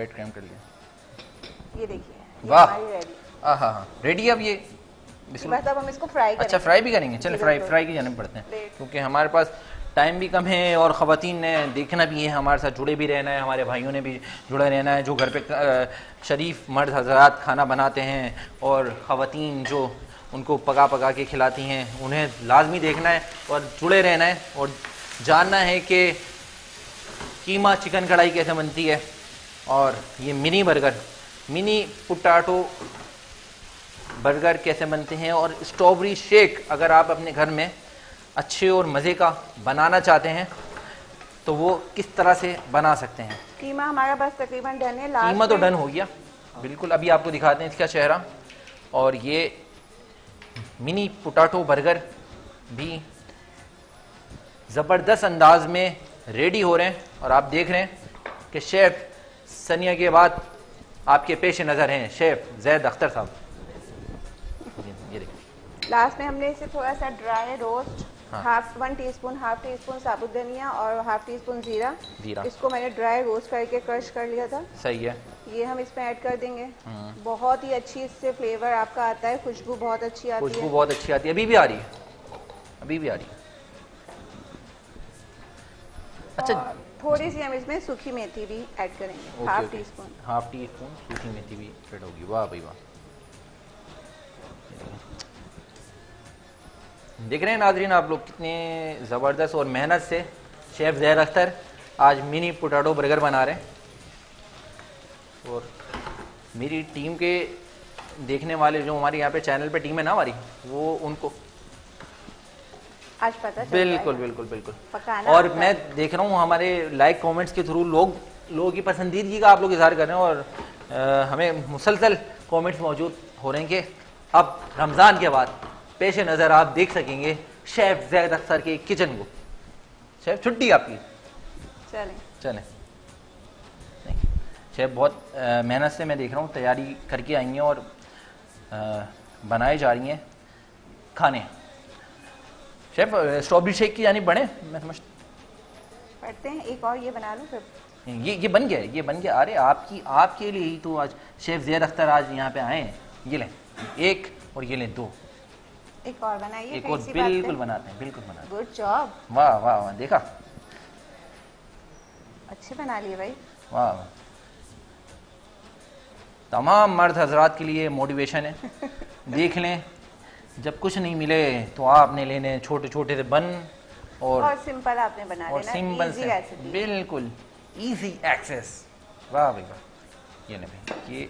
क्रम्ब कर लिया। ये देखिए वाह, रेडी। हाँ रेडी। अब ये बस अब हम इसको फ्राई करेंगे। अच्छा फ्राई भी करेंगे, चले फ्राई की जाने पड़ते हैं क्योंकि हमारे पास टाइम भी कम है और ख़वातीन ने देखना भी है, हमारे साथ जुड़े भी रहना है, हमारे भाइयों ने भी जुड़े रहना है जो घर पे शरीफ मर्द हज़रात खाना बनाते हैं और ख़वातीन जो उनको पका के खिलाती हैं, उन्हें लाजमी देखना है और जुड़े रहना है और जानना है कि कीमा चिकन कढ़ाई कैसे बनती है और ये mini burger, mini potato burger कैसे बनते हैं और स्ट्रॉबेरी शेक अगर आप अपने घर में अच्छे और मज़े का बनाना चाहते हैं तो वो किस तरह से बना सकते हैं। कीमा हमारा बस तकरीबन डन है। कीमा तो डन हो गया बिल्कुल। अभी आपको दिखाते हैं इसका चेहरा। और ये मिनी पोटैटो बर्गर भी ज़बरदस्त अंदाज में रेडी हो रहे हैं और आप देख रहे हैं कि शेफ़ सनिया के बाद आपके पेश नज़र हैं शेफ़ जैद अख्तर साहब। ये देखिए लास्ट में हमने इसे थोड़ा सा dry roast, half tea spoon साबुत धनिया और हाफ टी स्पून जीरा, इसको मैंने ड्राई रोस्ट करके क्रश कर लिया था। सही है। ये हम इसमें ऐड कर देंगे। बहुत ही अच्छी इससे फ्लेवर आपका आता है, खुशबू बहुत अच्छी आती है। खुशबू बहुत अच्छी आती है, अभी भी आ रही है, अभी भी आ रही है। अच्छा थोड़ी सी हम इसमें सूखी मेथी भी ऐड करेंगे। हाफ टी स्पून सूखी मेथी भी ऐड होगी। वाह भाई वाह, देख रहे हैं नाजरीन आप लोग कितने ज़बरदस्त और मेहनत से शेफ़ ज़ैद अख्तर आज मिनी पोटैटो बर्गर बना रहे हैं। और मेरी टीम के देखने वाले जो हमारे यहाँ पे चैनल पे टीम है ना हमारी, वो उनको आज पता चल बिल्कुल। और मैं देख रहा हूँ हमारे लाइक कमेंट्स के थ्रू लोगों की पसंदीदगी का आप लोग इजहार कर रहे हैं और हमें मुसलसल कमेंट्स मौजूद हो रहे हैं कि अब रमज़ान के बाद पेश नज़र आप देख सकेंगे शेफ़ ज़ैद अख्तर के किचन को। शेफ़ छुट्टी आपकी, चलें। शेफ़ बहुत मेहनत से मैं देख रहा हूँ तैयारी करके आई हैं और बनाए जा रही हैं खाने। शेफ़ स्ट्रॉबेरी शेक की जानी बढ़े, मैं समझ पढ़ते हैं। एक और ये बना लूँ फिर। ये बन गया। अरे आपके लिए ही तो आज शेफ़ ज़ैद अख्तर आज यहाँ पे आए हैं। ये लें एक और ये लें 2। एक और बनाइए। एक और बिल्कुल बनाते हैं। Good job. वाह देखा, अच्छे बना लिए भाई। वाह तमाम मर्द हजरात के लिए मोटिवेशन है। देख लें जब कुछ नहीं मिले तो आपने लेने छोटे छोटे से बन और सिंपल आपने बना लेना, और सिंपल से बिल्कुल इजी एक्सेस। वाह भाई वाह। ये नहीं भाई, ये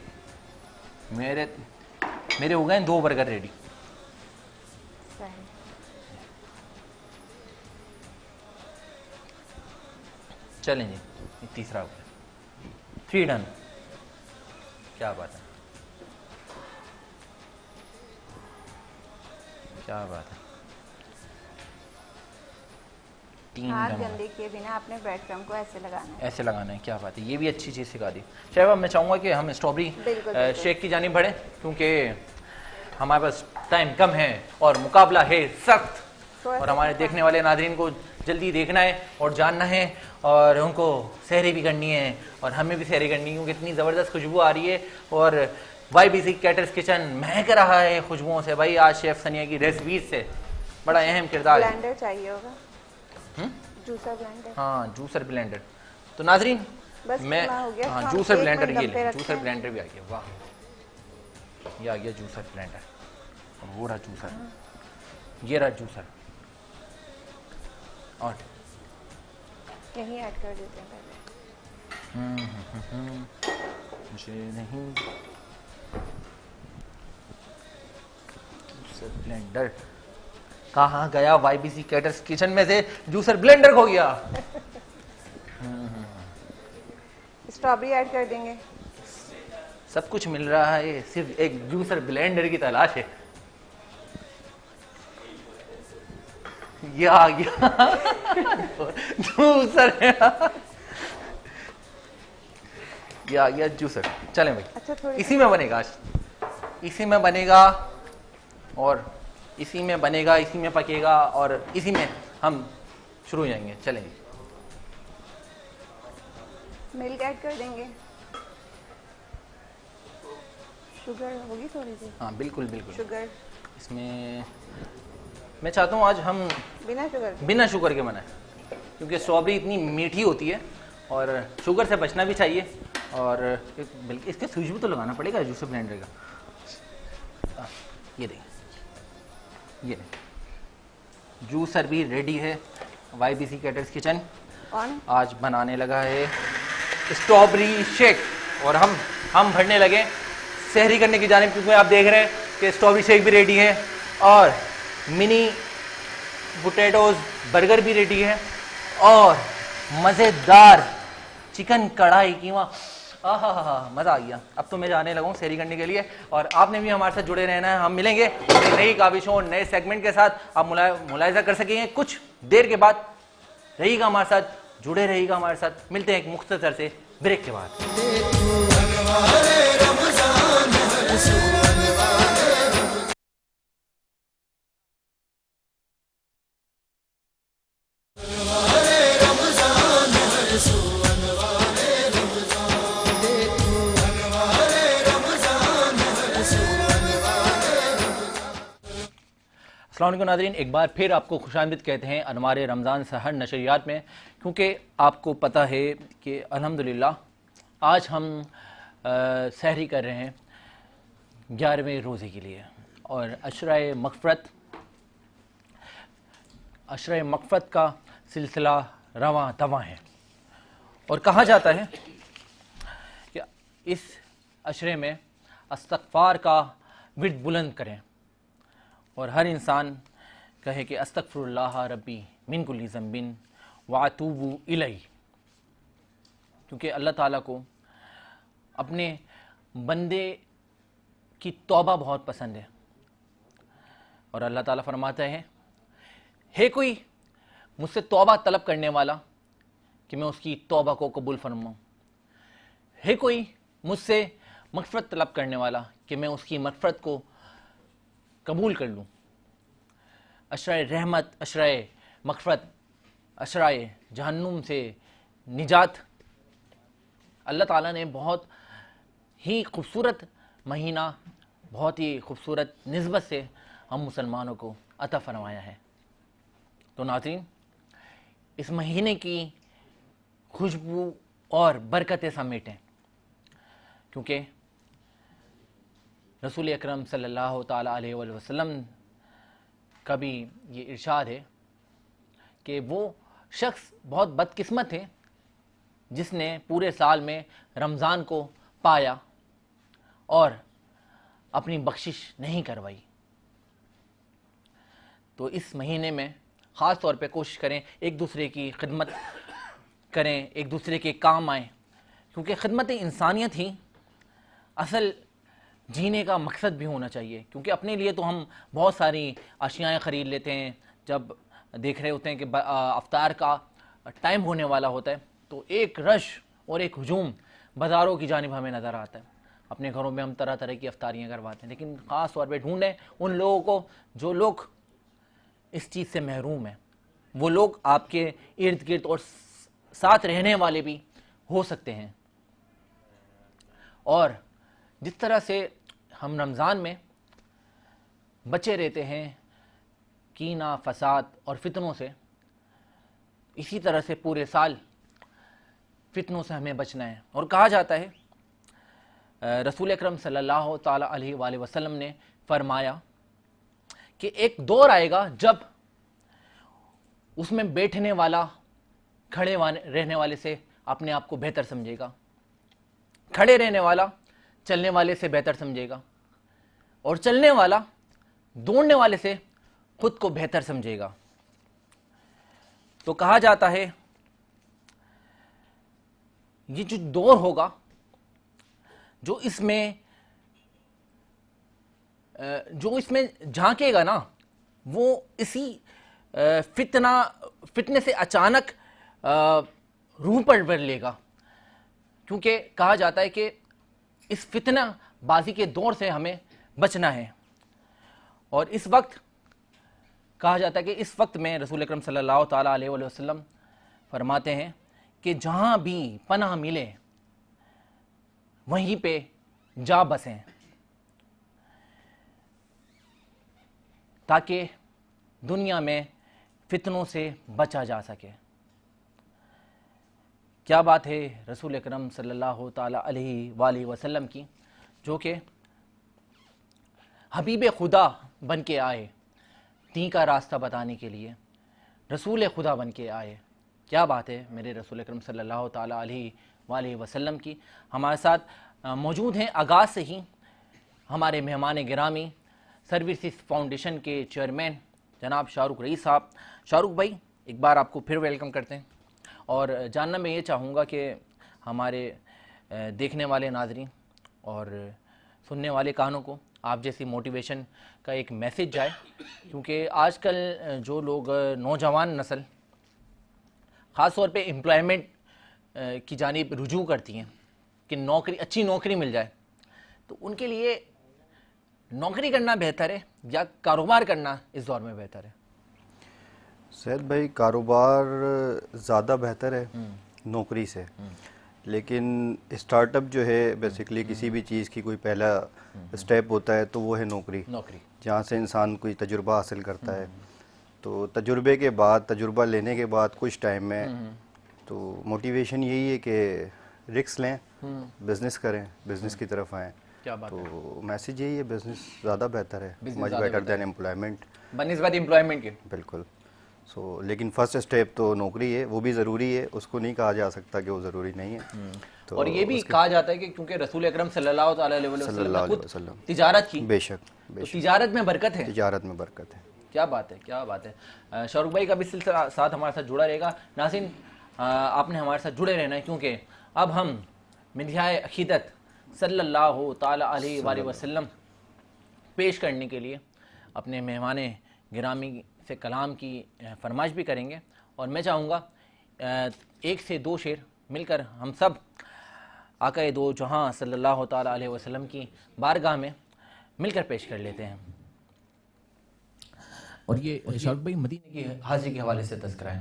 मेरे हो गए 2 बर्गर रेडी। चलें जी, तीसरा हो गया। 3 डन। क्या बात है, क्या बात है। 3 हाथ गंदे किए बिना आपने ब्रेड क्रम्ब को ऐसे लगाना है। क्या बात है, ये भी अच्छी चीज़ सिखा दी। शेफ़ मैं चाहूँगा कि हम स्ट्रॉबेरी शेक की जानिब बढ़े क्योंकि हमारे पास टाइम कम है और मुकाबला है सख्त और हमारे देखने वाले नाज़रीन को जल्दी देखना है और जानना है और उनको सहरी भी करनी है और हमें भी सहरी करनी है क्योंकि इतनी ज़बरदस्त खुशबू आ रही है और YBC कैटर्स किचन महक रहा है खुशबुओं से। भाई आज शेफ़ सनिया की रेसिपीज से बड़ा अहम किरदार है। ब्लेंडर चाहिए होगा, जूसर ब्लेंडर। हाँ जूसर ब्लेंडर। तो नाजरीन मैं जूसर ब्लेंडर, ये जूसर ब्लेंडर भी आ गया। वाह ये आ गया जूसर ब्लेंडर और वो रहा जूसर, ये रहा जूसर और यही ऐड कर देते हैं पहले। मुझे नहीं जूसर ब्लेंडर कहाँ गया? YBC कैटर्स किचन में से जूसर ब्लेंडर खो गया। स्ट्रॉबेरी ऐड कर देंगे। सब कुछ मिल रहा है, सिर्फ एक जूसर ब्लेंडर की तलाश है। ये आ गया जूसर ये आ गया जूसर। चलें भाई, अच्छा, इसी में बनेगा आज, इसी में बनेगा और इसी में बनेगा, इसी में पकेगा और इसी में हम शुरू हो जाएंगे। चलेंगे, मिल्क ऐड कर देंगे। शुगर होगी थोड़ी सी? हाँ बिल्कुल बिल्कुल। शुगर इसमें मैं चाहता हूँ आज हम बिना शुगर के बनाएं, क्योंकि स्ट्रॉबेरी इतनी मीठी होती है और शुगर से बचना भी चाहिए। और इसके स्विच भी तो लगाना पड़ेगा जूसर ब्लेंडर का। ये देखें, ये जूसर भी रेडी है। YBC कैटर्स किचन आज बनाने लगा है स्ट्रॉबेरी शेक और हम भरने लगे सहरी करने की जानिब, क्योंकि आप देख रहे हैं कि स्ट्रॉबेरी शेक भी रेडी है और मिनी पोटैटोज बर्गर भी रेडी है और मज़ेदार चिकन कढ़ाई कीमा। मज़ा आ गया। अब तो मैं जाने लगा हूँ सहरी करने के लिए और आपने भी हमारे साथ जुड़े रहना है। हम मिलेंगे नई काविशों नए सेगमेंट के साथ। आप मुलाहिजा कर सकेंगे कुछ देर के बाद। रहिएगा हमारे साथ, जुड़े रहिएगा हमारे साथ। मिलते हैं एक मुख्तसर से ब्रेक के बाद। अस्सलाम वालेकुम नाज़रीन, एक बार फिर आपको खुशामदीद कहते हैं अनवार रमज़ान सहर नशरियात में, क्योंकि आपको पता है कि अल्हम्दुलिल्लाह आज हम सहरी कर रहे हैं 11वें रोज़े के लिए और अशराए मग़फ़रत का सिलसिला रवां दवां है। और कहा जाता है कि इस अशरे में इस्तग़फ़ार का विर्द बुलंद करें और हर इंसान कहे कि अस्तगफिरुल्लाह रब्बी मिन कुल्ली ज़ंबिन व अतूबु इलैहि, क्योंकि अल्लाह ताला को अपने बंदे की तौबा बहुत पसंद है। और अल्लाह ताला फरमाता है कोई मुझसे तौबा तलब करने वाला कि मैं उसकी तौबा को कबूल फरमाऊँ, है कोई मुझसे मग़फ़रत तलब करने वाला कि मैं उसकी मग़फ़रत को कबूल कर लूँ। अशराए रहमत, अशराए मग़फ़रत, अशराए जहन्नुम से निजात अल्लाह ताला ने बहुत ही खूबसूरत महीना, बहुत ही खूबसूरत निस्बत से हम मुसलमानों को अता फरमाया है। तो नाज़रीन, इस महीने की खुशबू और बरकतें समेटें, क्योंकि रसूल अकरम सल्लल्लाहु ताला अलैहि वसल्लम का भी ये इरशाद है कि वो शख्स बहुत बदकिस्मत है जिसने पूरे साल में रमज़ान को पाया और अपनी बख्शिश नहीं करवाई। तो इस महीने में ख़ास तौर पे कोशिश करें एक दूसरे की खिदमत करें, एक दूसरे के काम आएँ, क्योंकि खिदमत इंसानियत ही असल जीने का मकसद भी होना चाहिए। क्योंकि अपने लिए तो हम बहुत सारी अशियाएँ ख़रीद लेते हैं, जब देख रहे होते हैं कि अफ्तार का टाइम होने वाला होता है तो एक रश और एक हुजूम बाज़ारों की जानिब हमें नज़र आता है। अपने घरों में हम तरह तरह की अफ्तारियाँ करवाते हैं, लेकिन ख़ास तौर पे ढूंढें उन लोगों को जो लोग इस चीज़ से महरूम हैं। वो लोग आपके इर्द गिर्द और साथ रहने वाले भी हो सकते हैं। और जिस तरह से हम रमज़ान में बचे रहते हैं कीना, फसाद और फितनों से, इसी तरह से पूरे साल फितनों से हमें बचना है। और कहा जाता है रसूल अकरम सल्लल्लाहु ताला अलैहि वसल्लम ने फरमाया कि एक दौर आएगा जब उसमें बैठने वाला खड़े रहने वाले से अपने आप को बेहतर समझेगा, खड़े रहने वाला चलने वाले से बेहतर समझेगा और चलने वाला दौड़ने वाले से खुद को बेहतर समझेगा। तो कहा जाता है ये जो दौर होगा, जो इसमें झांकेगा ना, वो इसी फितने से अचानक रूह पर लेगा। क्योंकि कहा जाता है कि इस फितना बाजी के दौर से हमें बचना है। और इस वक्त कहा जाता है कि इस वक्त में रसूल अकरम सल्लल्लाहु ताला अलैहि वसल्लम फरमाते हैं कि जहां भी पनाह मिले वहीं पे जा बसें, ताकि दुनिया में फितनों से बचा जा सके। क्या बात है रसूल अकरम सल्लल्लाहु ताला अलैहि वसल्लम की, जो कि हबीब खुदा बन के आए, दीन का रास्ता बताने के लिए रसूल खुदा बन के आए। क्या बात है मेरे रसूल अकरम सल्लल्लाहु ताला अलैहि वसल्लम की। हमारे साथ मौजूद हैं आगाज़ से ही हमारे मेहमान गिरामी सर्विसेज फाउंडेशन के चेयरमैन जनाब शाहरुख रईस साहब। शाहरुख भाई, एक बार आपको फिर वेलकम करते हैं और जानना मैं ये चाहूँगा कि हमारे देखने वाले नाज़रीन और सुनने वाले कानों को आप जैसी मोटिवेशन का एक मैसेज जाए, क्योंकि आजकल जो लोग नौजवान नस्ल ख़ास तौर पे एम्प्लॉयमेंट की जानिब रुजू करती हैं कि नौकरी, अच्छी नौकरी मिल जाए, तो उनके लिए नौकरी करना बेहतर है या कारोबार करना इस दौर में बेहतर है? सैयद भाई, कारोबार ज़्यादा बेहतर है नौकरी से, लेकिन स्टार्टअप जो है बेसिकली किसी भी चीज़ की कोई पहला स्टेप होता है तो वो है नौकरी, जहाँ से इंसान कोई तजुर्बा हासिल करता है। तो तजुर्बे के बाद, तजुर्बा लेने के बाद कुछ टाइम में तो मोटिवेशन यही है कि रिस्क लें, बिज़नेस करें, बिज़नेस की तरफ आएँ। तो मैसेज यही है, बिज़नेस ज़्यादा बेहतर है, मच बेटर देन एम्प्लॉयमेंट, बनिस्बत एम्प्लॉयमेंट के। बिल्कुल। लेकिन फर्स्ट स्टेप तो नौकरी है, वो भी ज़रूरी है, उसको नहीं कहा जा सकता कि वो ज़रूरी नहीं है। तो और ये भी कहा जाता है कि क्योंकि रसूल अकरम सल्लल्लाहु अलैहि वसल्लम तिजारत की, बेशक तो तिजारत में बरकत है, तिजारत में बरकत है। क्या बात है, क्या बात है। शाहरुख भाई का भी सिलसिला साथ हमारे साथ जुड़ा रहेगा। नाज़रीन, आपने हमारे साथ जुड़े रहना है, क्योंकि अब हम मिन्हाज अक़ीदत सल्लल्लाहु ताला अलैहि वसल्लम पेश करने के लिए अपने मेहमान गिरामी से कलाम की फरमाइश भी करेंगे। और मैं चाहूँगा एक से दो शेर मिलकर हम सब आका दो जहाँ सल्लल्लाहु ताला अलैहि वसल्लम की बारगाह में मिलकर पेश कर लेते हैं। और ये शाहरुख भाई मदीने की हाजिरी के हवाले से तज़किरा है,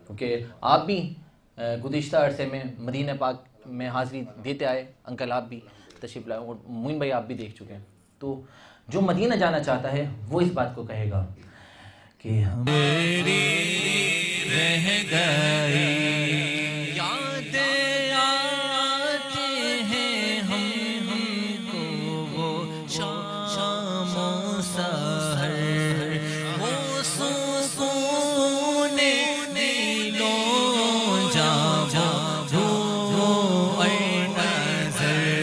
क्योंकि आप भी गुज़िश्ता अरसे में मदीना पाक में हाजिरी देते आए, अंकल आप भी तशरीफ़ लाए और मोइन भाई आप भी देख चुके हैं। तो जो मदीना जाना चाहता है वो इस बात को कहेगा कि हम रह गए, यादें आते हैं हमको वो शामों सहर, वो सुकूने दिलों जाओ वो नज़र,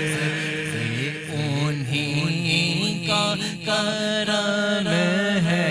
उन्हीं का करम है,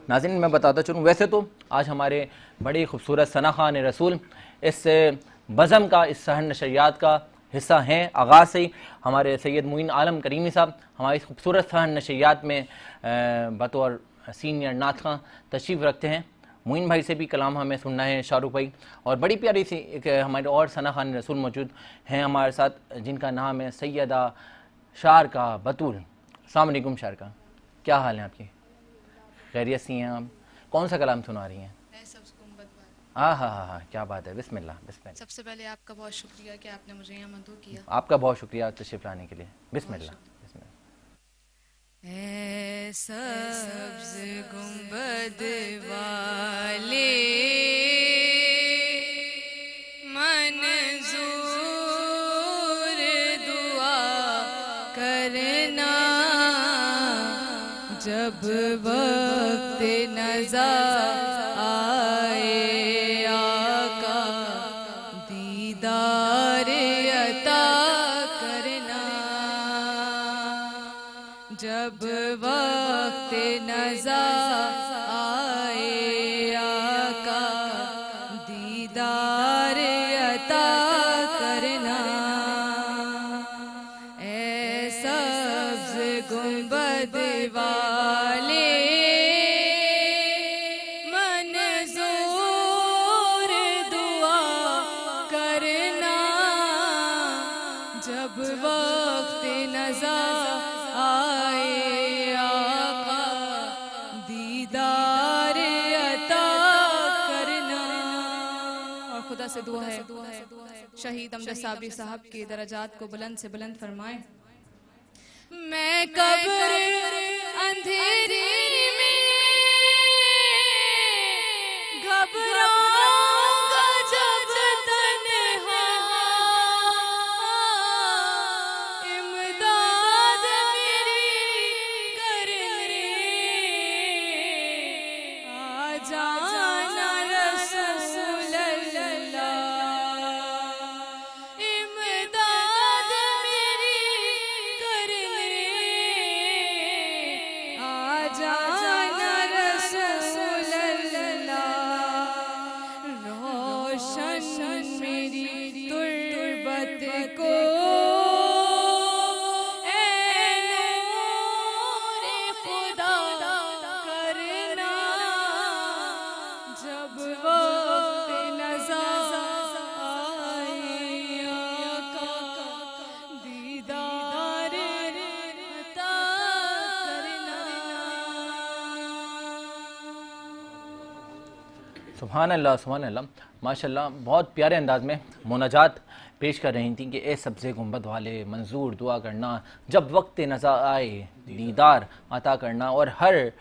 नाज़रीन, मैं बताता चलूँ, वैसे तो आज हमारे बड़ी खूबसूरत सना खान रसूल इस बज़म का, इस सहन नशरियात का हिस्सा हैं। आगाज़ से ही हमारे सैयद मोइन आलम करीमी साहब हमारी इस खूबसूरत सहन नशरियात में बतौर सीनियर नातख़्वां तशरीफ़ रखते हैं। मोइन भाई से भी कलाम हमें सुनना है, शाहरुख भाई, और बड़ी प्यारी सी एक हमारे और सना खान रसूल मौजूद हैं हमारे साथ, जिनका नाम है सैयदा शारका बतूल। अस्सलाम वालेकुम शारका, क्या हाल है आपकी? खैरियत सी हैं आप? कौन सा कलाम सुना रही हैं? हाँ हाँ हाँ हाँ, क्या बात है, बिस्मिल्लाह बिस्मिल्लाह। सबसे पहले आपका बहुत शुक्रिया कि आपने मुझे यहाँ मदऊ किया। आपका बहुत शुक्रिया तशरीफ़ लाने के लिए। बिस्मिल्लाह बिस्मिल्लाह। ऐ सब्ज़ गुंबद वाले मंजूर दुआ करना, जब वक्त नज़ा आए आका दीदार अता करना, जब वक्त नज़ा आए आका दीदार अता करना। ऐ सब्ज़ गुंबद वाले मंजूर दुआ करना, जब वक्त नज़ा आए आका दीदार अता करना। और खुदा से दुआ है शहीद अमजद साबरी साहब के दर्जात को बुलंद से बुलंद फरमाए। मैं कब्र अंधेरी में घबराऊंगा जब तन्हा, इमदाद मेरी करने आ जाना रसूल अल्लाह, इमदाद मेरी करने आ जाना रसूल अल्लाह। रोशन मेरी तुर्बत को ऐ नूर खुदा करना, जब वक्त नज़ा आए आका दीदार अता करना। सुभान अल्लाह सुभान अल्लाह, माशाल्लाह। बहुत प्यारे अंदाज में मुनाजात पेश कर रही थी कि ए सब्ज़े गुंबद वाले मंजूर दुआ करना, जब वक्त नज़ा आए दीदार अता करना। और हर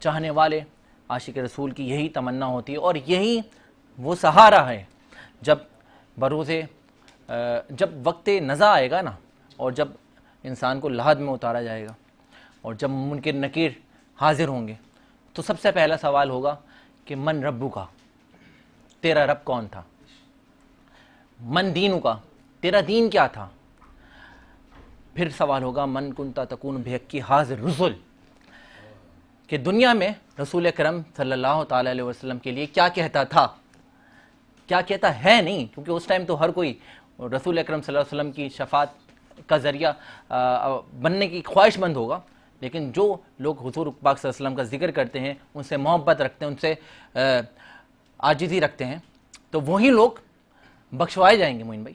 चाहने वाले आशिक रसूल की यही तमन्ना होती है, और यही वो सहारा है जब बरोज़े जब वक्त नज़ा आएगा ना, और जब इंसान को लाहद में उतारा जाएगा, और जब मुनकिर नकीर हाजिर होंगे, तो सबसे पहला सवाल होगा कि मन रब्बू का, तेरा रब कौन था? मन दीनु का, तेरा दीन क्या था? फिर सवाल होगा मन कुंता तकून बेहक्की हाजिर रसूल, कि दुनिया में रसूल अकरम सल्लल्लाहु ताला अलैहि वसल्लम के लिए क्या कहता था, क्या कहता है नहीं, क्योंकि उस टाइम तो हर कोई रसूल अकरम सल्लल्लाहु अलैहि वसल्लम की शफात का ज़रिया बनने की ख्वाहिशमंद होगा। लेकिन जो लोग हुजूर पाक सल्लल्लाहु अलैहि वसल्लम का जिक्र करते हैं, उनसे मोहब्बत रखते हैं, उनसे आजिज़ी रखते हैं, तो वही लोग बख्शवाए जाएंगे। मोइन भाई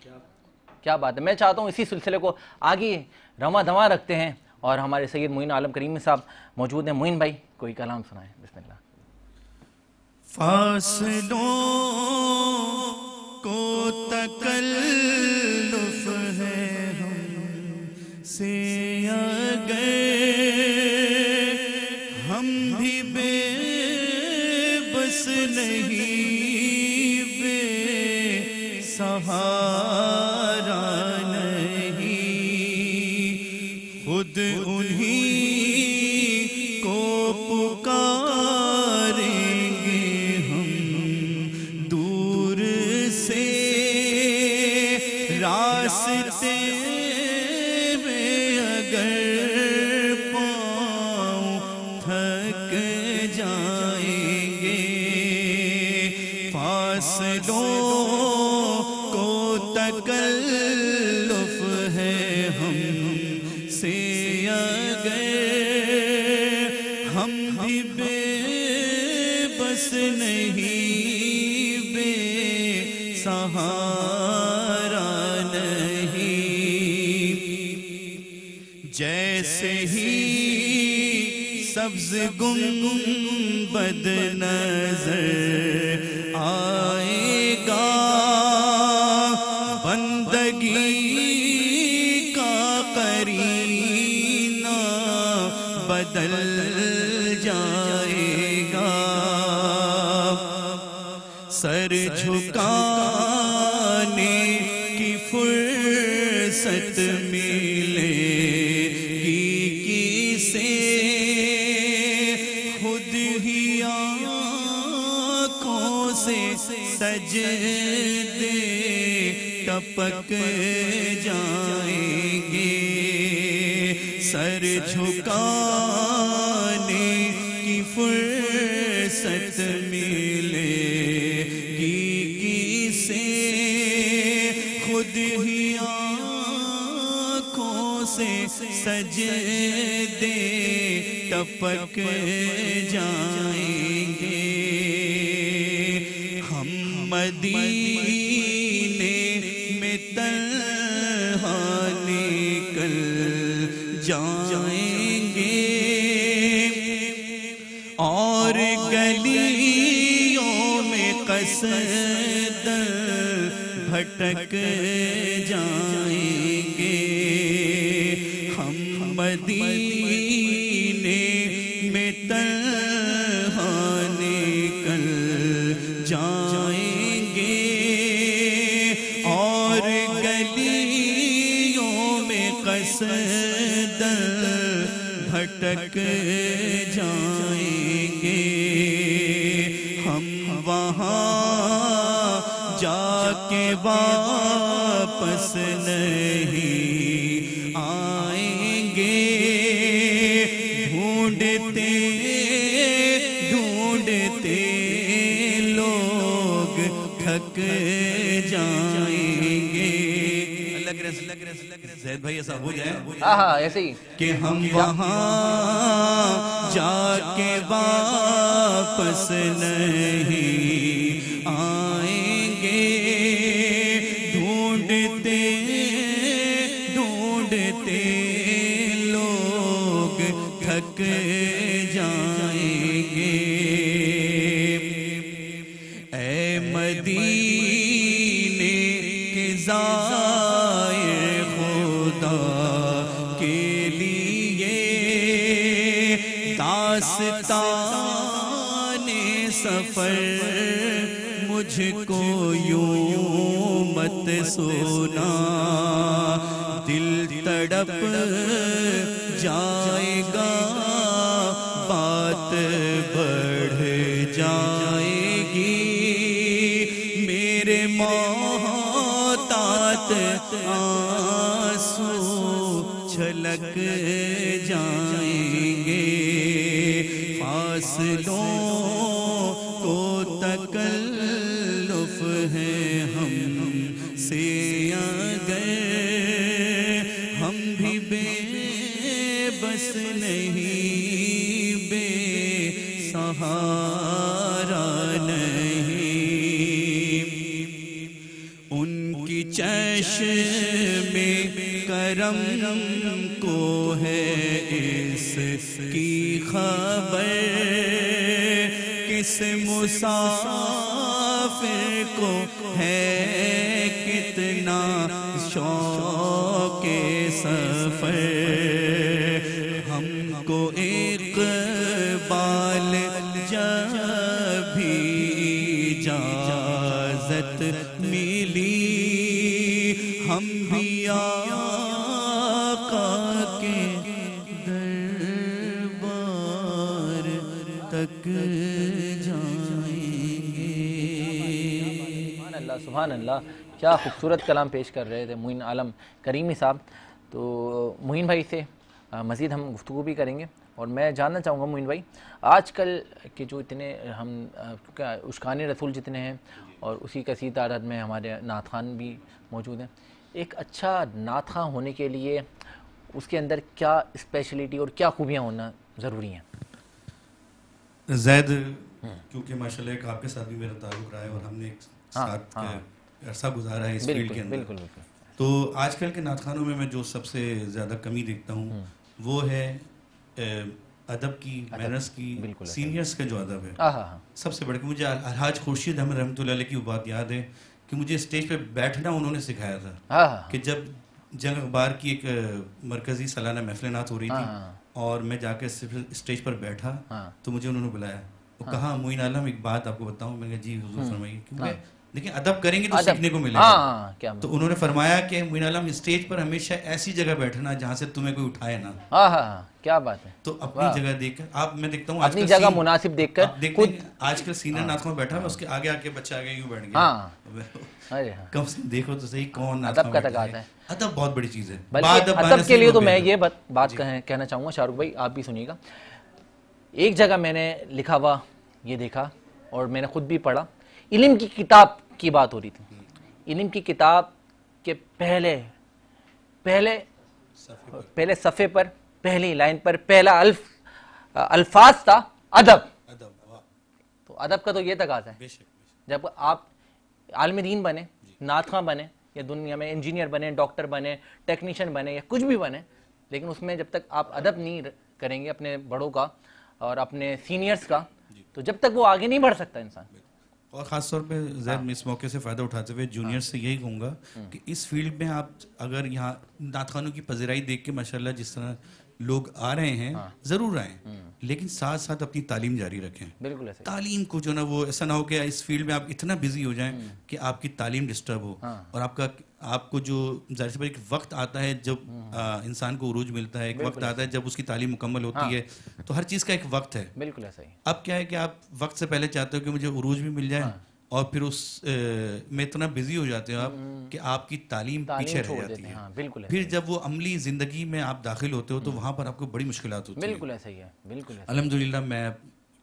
क्या बात है। मैं चाहता हूँ इसी सिलसिले को आगे रवा दवा रखते हैं, और हमारे सैयद मोइन आलम करीमी साहब मौजूद हैं। मोइन भाई कोई कलाम सुनाएं, बिस्मिल्लाह। फासलों को तकल्लुफ है हमसे अगर हम भी बेबस नहीं, बेसहारा नहीं, खुद उन्हीं को पुकारेंगे हम दूर से, रास्ते में अगर पाँव थक जाएंगे, फासलों को तकल बेबस नहीं, बेसहारा नहीं। जैसे ही सब्ज गुंबद नजर आएगा, बंदगी का करीना बदल जाएगा। सर झुकाने की फुर्सत मिलेगी किसे, खुद ही आँखों से सजदे टपक जाएंगे। सर झुकाने की फुर्सत मिलेगी किसे, खुद ही आँखों से सजदे टपक जाएंगे। हम मदीने में तन्हा निकल जाएंगे और गलियों में कसदर भटक जाएंगे। हम मदीने में तन्हा निकल जाएंगे और गलियों में कसदर भटक जाएंगे। हम वहाँ जाके वापस नहीं आएंगे, ढूंढते ढूंढते लोग थक जाएंगे। ज़ैद भाई ऐसा हो जाए, हाँ ऐसे ही कि हम वहाँ जाके वापस नहीं आएंगे, ढूंढते ढूंढते लोग थक जाएंगे। ऐ मदीने के ज़ायर खुदा के लिए दास्ताने सफर मुझको यूं मत सुना, दिल तड़प जाएगा, बात बढ़ जाएगी। मेरे मोहतात आंसू छलक जाएंगे, फासलों को तकल्लुफ है हम से अगर, हम भी बेबस नहीं, बेसहारा नहीं। उनकी चश्मे करम को है इसकी खबर, किस मुसाफिर को है कितना शौक़े सफर। हमको इक़बाल जब भी इजाज़त मिली, हम भी आका के दरबार तक जाएंगे। सुभान अल्लाह, क्या खूबसूरत कलाम पेश कर रहे थे मोइन आलम करीमी साहब। तो मोइन भाई से मज़ीद हम गुफ्तगू भी करेंगे और मैं जानना चाहूँगा मोइन भाई, आजकल के जो इतने हम क्योंकि उश्कान रसूल जितने हैं और उसी कसीद तादाद में हमारे नात खान भी मौजूद हैं, एक अच्छा नात खां होने के लिए उसके अंदर क्या स्पेशलिटी और क्या खूबियाँ होना ज़रूरी हैं? जैद क्योंकि माशाल्लाह एक आपके साथ भी मेरा ताल्लुक रहा है और हमने एक साथ अरसा गुजारा है इस फील्ड के अंदर। तो आजकल के नातखानों में मैं जो सबसे ज़्यादा कमी देखता हूँ वो है अदब की, मैनर्स की, सीनियर्स का जो अदब है सबसे बढ़ के। मुझे अलहाज खुर्शीद अहमद रहमतुल्लाह अलैह की वो बात याद है कि मुझे स्टेज पे बैठना उन्होंने सिखाया था कि जब जंग अखबार की एक मरकज़ी सालाना महफिल-ए-नात हो रही थी और मैं जाकर स्टेज पर बैठा तो मुझे उन्होंने बुलाया, वो कहा मोइन आलम एक बात आपको बताऊं। मैंने कहा जी हुजूर फरमाइए। क्योंकि देखिए अदब करेंगे तो सीखने को मिलेगा। तो उन्होंने फरमाया कि मोइन आलम स्टेज पर हमेशा ऐसी जगह बैठना जहाँ से तुम्हें कोई उठाए ना। क्या बात है। तो अपनी जगह देखकर आप, मैं देखता हूँ अपनी जगह मुनासिब देखकर आजकल सीनियर नातखान बैठा है, उसके आगे आके बच्चा आगे यूं बैठ गया। कम से देखो तो सही कौन अदब का तकाज़ा है। अदब बहुत बड़ी चीज़ है। अदब के लिए तो मैं ये बात कहना चाहूँगा शाहरुख भाई, आप भी सुनिएगा। एक जगह मैंने लिखा हुआ ये देखा और मैंने खुद भी पढ़ा, इल्म की किताब की बात हो रही थी। इल्म की किताब के पहले सफ़े पर, पहली लाइन पर पहला अल्फाज था अदब। तो अदब का तो ये तकाज़ा है, जब आप आलिम दीन बने, नातख़्वां बने, या दुनिया में इंजीनियर बने, डॉक्टर बने, टेक्नीशियन बने, या कुछ भी बने, लेकिन उसमें जब तक आप अदब नहीं करेंगे अपने बड़ों का और अपने सीनियर्स का, तो जब तक वो आगे नहीं बढ़ सकता इंसान। और ख़ास तौर पे ज़ैद मैं इस मौके से फ़ायदा उठाते हुए जूनियर से यही कहूँगा कि इस फील्ड में आप अगर यहाँ नातखानों की पज़ीराई देख के माशाल्लाह जिस तरह लोग आ रहे हैं, ज़रूर आएँ, लेकिन साथ साथ अपनी तालीम जारी रखें। बिल्कुल ऐसे तालीम को जो ना, वो ऐसा ना हो कि इस फील्ड में आप इतना बिजी हो जाएं कि आपकी तालीम डिस्टर्ब हो। और आपको जो जाहिर सी बात एक वक्त आता है जब इंसान को उरूज मिलता है, एक वक्त आता है जब उसकी तालीम मुकम्मल होती है। तो हर चीज़ का एक वक्त है। बिल्कुल ऐसा ही। अब क्या है कि आप वक्त से पहले चाहते हो कि मुझे उरूज भी मिल जाए और फिर उस में इतना बिजी हो जाते हो आप कि आपकी तालीम पीछे रह जाती है। बिल्कुल। फिर जब वो अमली ज़िंदगी में आप दाखिल होते हो तो वहाँ पर आपको बड़ी मुश्किलात होती है। बिल्कुल ऐसा ही है। बिल्कुल। अल्हम्दुलिल्लाह मैं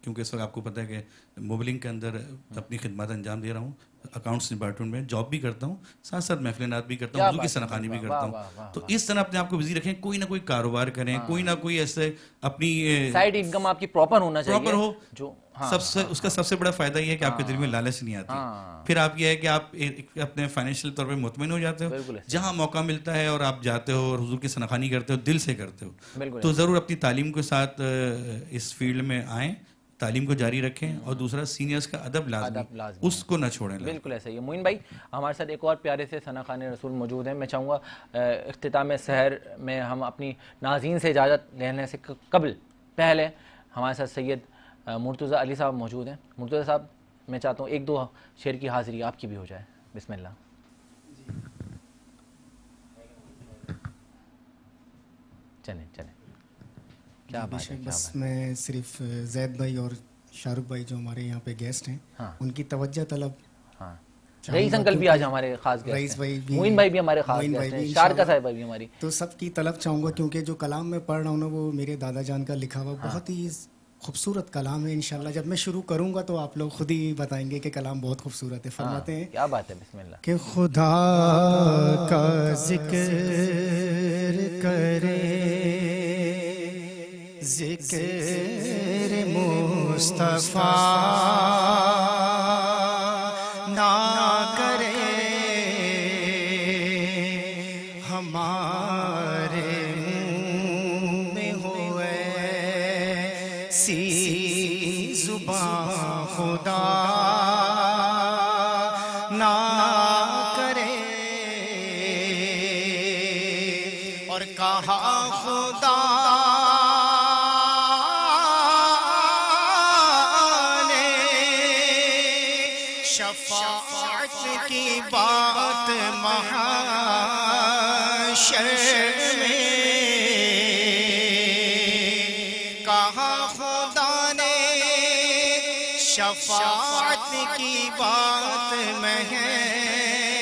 क्योंकि इस वक्त आपको पता है कि मोबलिंग के अंदर अपनी खिदमत अंजाम दे रहा हूँ, अकाउंट्स डिपार्टमेंट में जॉब भी करता हूँ, साथ साथ महफिल-ए-नात भी करता हूँ, हुज़ूर की सनाखानी भी करता हूँ। तो इस तरह अपने आप को बिजी रखें, कोई ना कोई कारोबार करें, कोई ना कोई ऐसे अपनी साइड इनकम आपकी प्रॉपर होना चाहिए, प्रॉपर हो जो उसका सबसे बड़ा फायदा ये है कि आपके दिल में लालच नहीं आती। फिर आप ये है कि आप अपने फाइनेंशियल तौर पे मुतमिन हो जाते हो, जहाँ मौका मिलता है और आप जाते हो और हुजूर की सनाखानी करते हो, दिल से करते हो। तो ज़रूर अपनी तालीम के साथ इस फील्ड में आएँ, तालीम को जारी रखें और दूसरा सीनियर्स का अदब लाज़मी, उसको ना छोड़ें। बिल्कुल ऐसा ही है। मोइन भाई हमारे साथ एक और प्यारे से सनाखाने रसूल मौजूद हैं। मैं चाहूँगा इख्तिताम सहर में हम अपनी नाज़रीन से इजाज़त लेने से कबल पहले हमारे साथ सैयद मुर्तज़ा अली साहब मौजूद हैं। मुर्तज़ा साहब, मैं चाहता हूँ एक दो शेर की हाज़िरी आपकी भी हो जाए। बिस्मिल्लाह। चलें। क्या बात है। बस मैं सिर्फ जैद भाई और शाहरुख भाई जो हमारे यहाँ पे गेस्ट हैं, उनकी तवज्जो तलब। रईस अंकल भी आज हमारे खास गेस्ट हैं, मोइन भाई भी हमारे खास गेस्ट हैं, शारका साहिबा भी हमारी। तो सबकी तलब चाहूँगा, क्योंकि जो कलाम मैं पढ़ रहा हूँ ना वो मेरे दादा जान का लिखा हुआ बहुत ही खूबसूरत कलाम है। इंशाल्लाह जब मैं शुरू करूँगा तो आप लोग खुद ही बताएंगे कि कलाम बहुत खूबसूरत है। फरमाते हैं, क्या बात है, बिस्मिल्लाह। कि खुदा का जिक्र करे, जिक्र मुस्तफा ना करे, हमारे मुंह में होए सी जुबां खुदा ना करे। और कहा खुदा शफाअत की बात महशर में कहा खुदा ने, शफाअत की बात महशर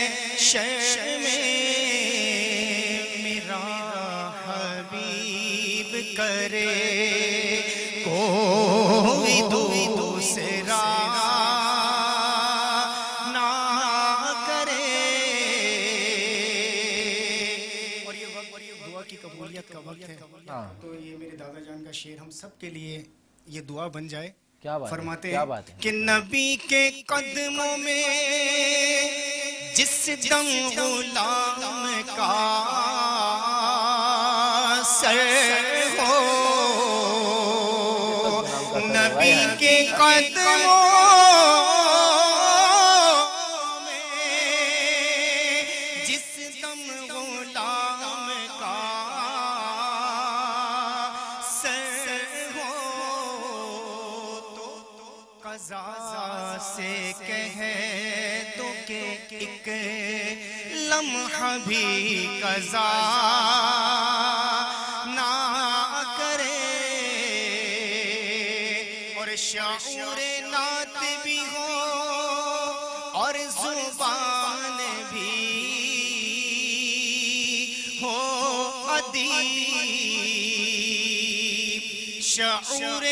में। मेरा हबीब करे कोई दूसरा तो ये मेरे दादा जान का शेर हम सब के लिए ये दुआ बन जाए क्या बात फरमाते क्या हैं बात है कि नबी के कदमों में जिस दम गुलाम का सर हो, नबी के कदमों से कह दो के एक लम्हा भी कज़ा ना करे, और शाऊर नात भी हो और जुबान भी हो अदीब, शाऊर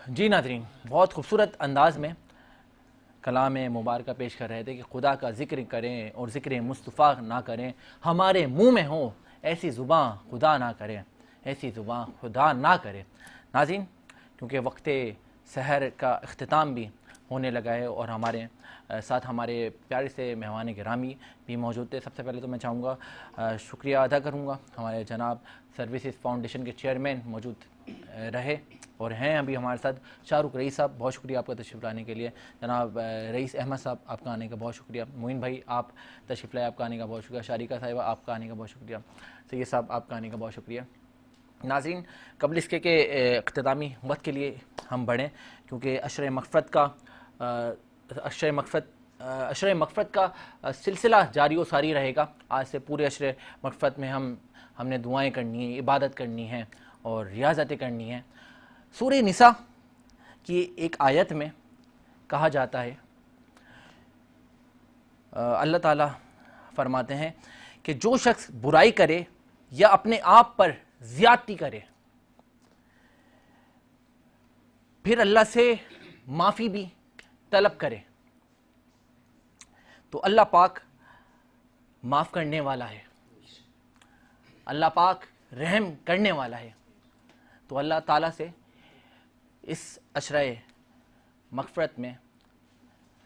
जी नाज़रीन, बहुत खूबसूरत अंदाज में कलाम मुबारक पेश कर रहे थे कि खुदा का ज़िक्र करें और ज़िक्र मुस्तफ़ा ना करें, हमारे मुंह में हो ऐसी ज़ुबान खुदा ना करें, ऐसी ज़ुबान खुदा ना करे। नाज़रीन, क्योंकि वक्त सहर का अख्तिताम भी होने लगा है और हमारे साथ हमारे प्यारे से मेहमान गिरामी भी मौजूद थे। सबसे पहले तो मैं चाहूँगा शुक्रिया अदा करूँगा हमारे जनाब सर्विसेज फाउंडेशन के चेयरमैन मौजूद रहे और हैं अभी हमारे साथ शाहरुख रईस साहब, बहुत शुक्रिया आपका तशरीफ़ लाने के लिए। जनाब रईस अहमद साहब, आपका आने का बहुत शुक्रिया। मोइन भाई, आप तशरीफ़ लाए, आपका आने का बहुत शुक्रिया। शारिका साहिबा, आपका आने का बहुत शुक्रिया। सैयद साहब, आपका आने का बहुत शुक्रिया। नाज़रीन, कबल इसके के इख्तितामी वक्त के लिए हम बढ़ें, क्योंकि अशर मग़फ़िरत का सिलसिला जारी व सारी रहेगा। आज से पूरे अशर मग़फ़िरत में हमने दुआएँ करनी है, इबादत करनी है और रियाज़तें करनी है। सूरह निसा की एक आयत में कहा जाता है, अल्लाह ताला फरमाते हैं कि जो शख्स बुराई करे या अपने आप पर ज़्यादती करे, फिर अल्लाह से माफ़ी भी तलब करे, तो अल्लाह पाक माफ़ करने वाला है, अल्लाह पाक रहम करने वाला है। तो अल्लाह ताला से इस अशरे मग़फ़िरत में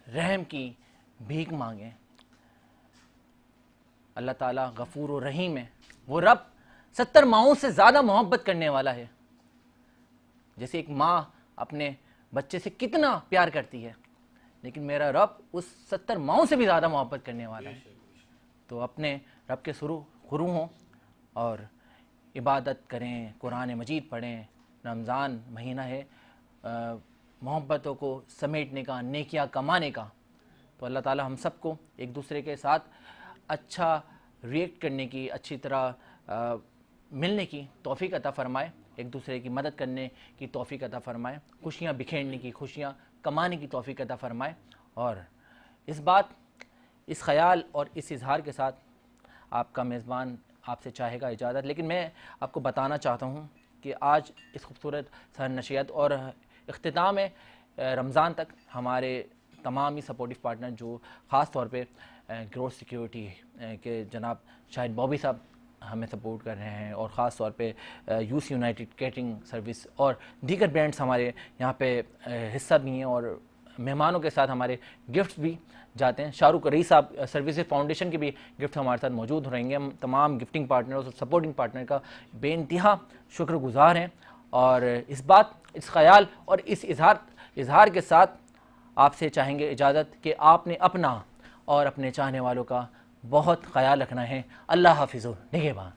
रहम की भीख मांगें। अल्लाह ताला गफ़ूर और रहीम है। वो रब 70 माओं से ज़्यादा मोहब्बत करने वाला है। जैसे एक माँ अपने बच्चे से कितना प्यार करती है, लेकिन मेरा रब उस 70 माओं से भी ज़्यादा मोहब्बत करने वाला है। तो अपने रब के शुरू हों और इबादत करें, कुरान मजीद पढ़ें। रमज़ान महीना है मोहब्बतों को समेटने का, नेकियां कमाने का। तो अल्लाह ताला हम सबको एक दूसरे के साथ अच्छा रिएक्ट करने की, अच्छी तरह मिलने की तौफीक अता फ़रमाए, एक दूसरे की मदद करने की तौफीक अता फ़रमाए, खुशियाँ बिखेरने की, खुशियाँ कमाने की तौफीक अता फ़रमाए। और इस ख़याल और इस इजहार के साथ आपका मेज़बान आपसे चाहेगा इजाज़त। लेकिन मैं आपको बताना चाहता हूँ कि आज इस खूबसूरत सहनशियत और इख्तिताम रमज़ान तक हमारे तमाम ही सपोर्टिव पार्टनर जो ख़ास तौर पे ग्रोथ सिक्योरिटी के जनाब शाहिद बॉबी साहब हमें सपोर्ट कर रहे हैं, और ख़ास तौर पे यूसी यूनाइटेड कैटरिंग सर्विस और दीगर ब्रांड्स हमारे यहाँ पे हिस्सा भी हैं और मेहमानों के साथ हमारे गिफ्ट्स भी जाते हैं। शाहरुख रईस साहब सर्विसेज फाउंडेशन के भी गिफ्ट हमारे साथ मौजूद रहेंगे। हम तमाम गिफ्टिंग पार्टनर्स और सपोर्टिंग पार्टनर का बेइंतहा शुक्रगुज़ार हैं। और इस ख़याल और इस इजहार के साथ आपसे चाहेंगे इजाज़त कि आपने अपना और अपने चाहने वालों का बहुत ख्याल रखना है। अल्लाह हाफिज़, निगहबान।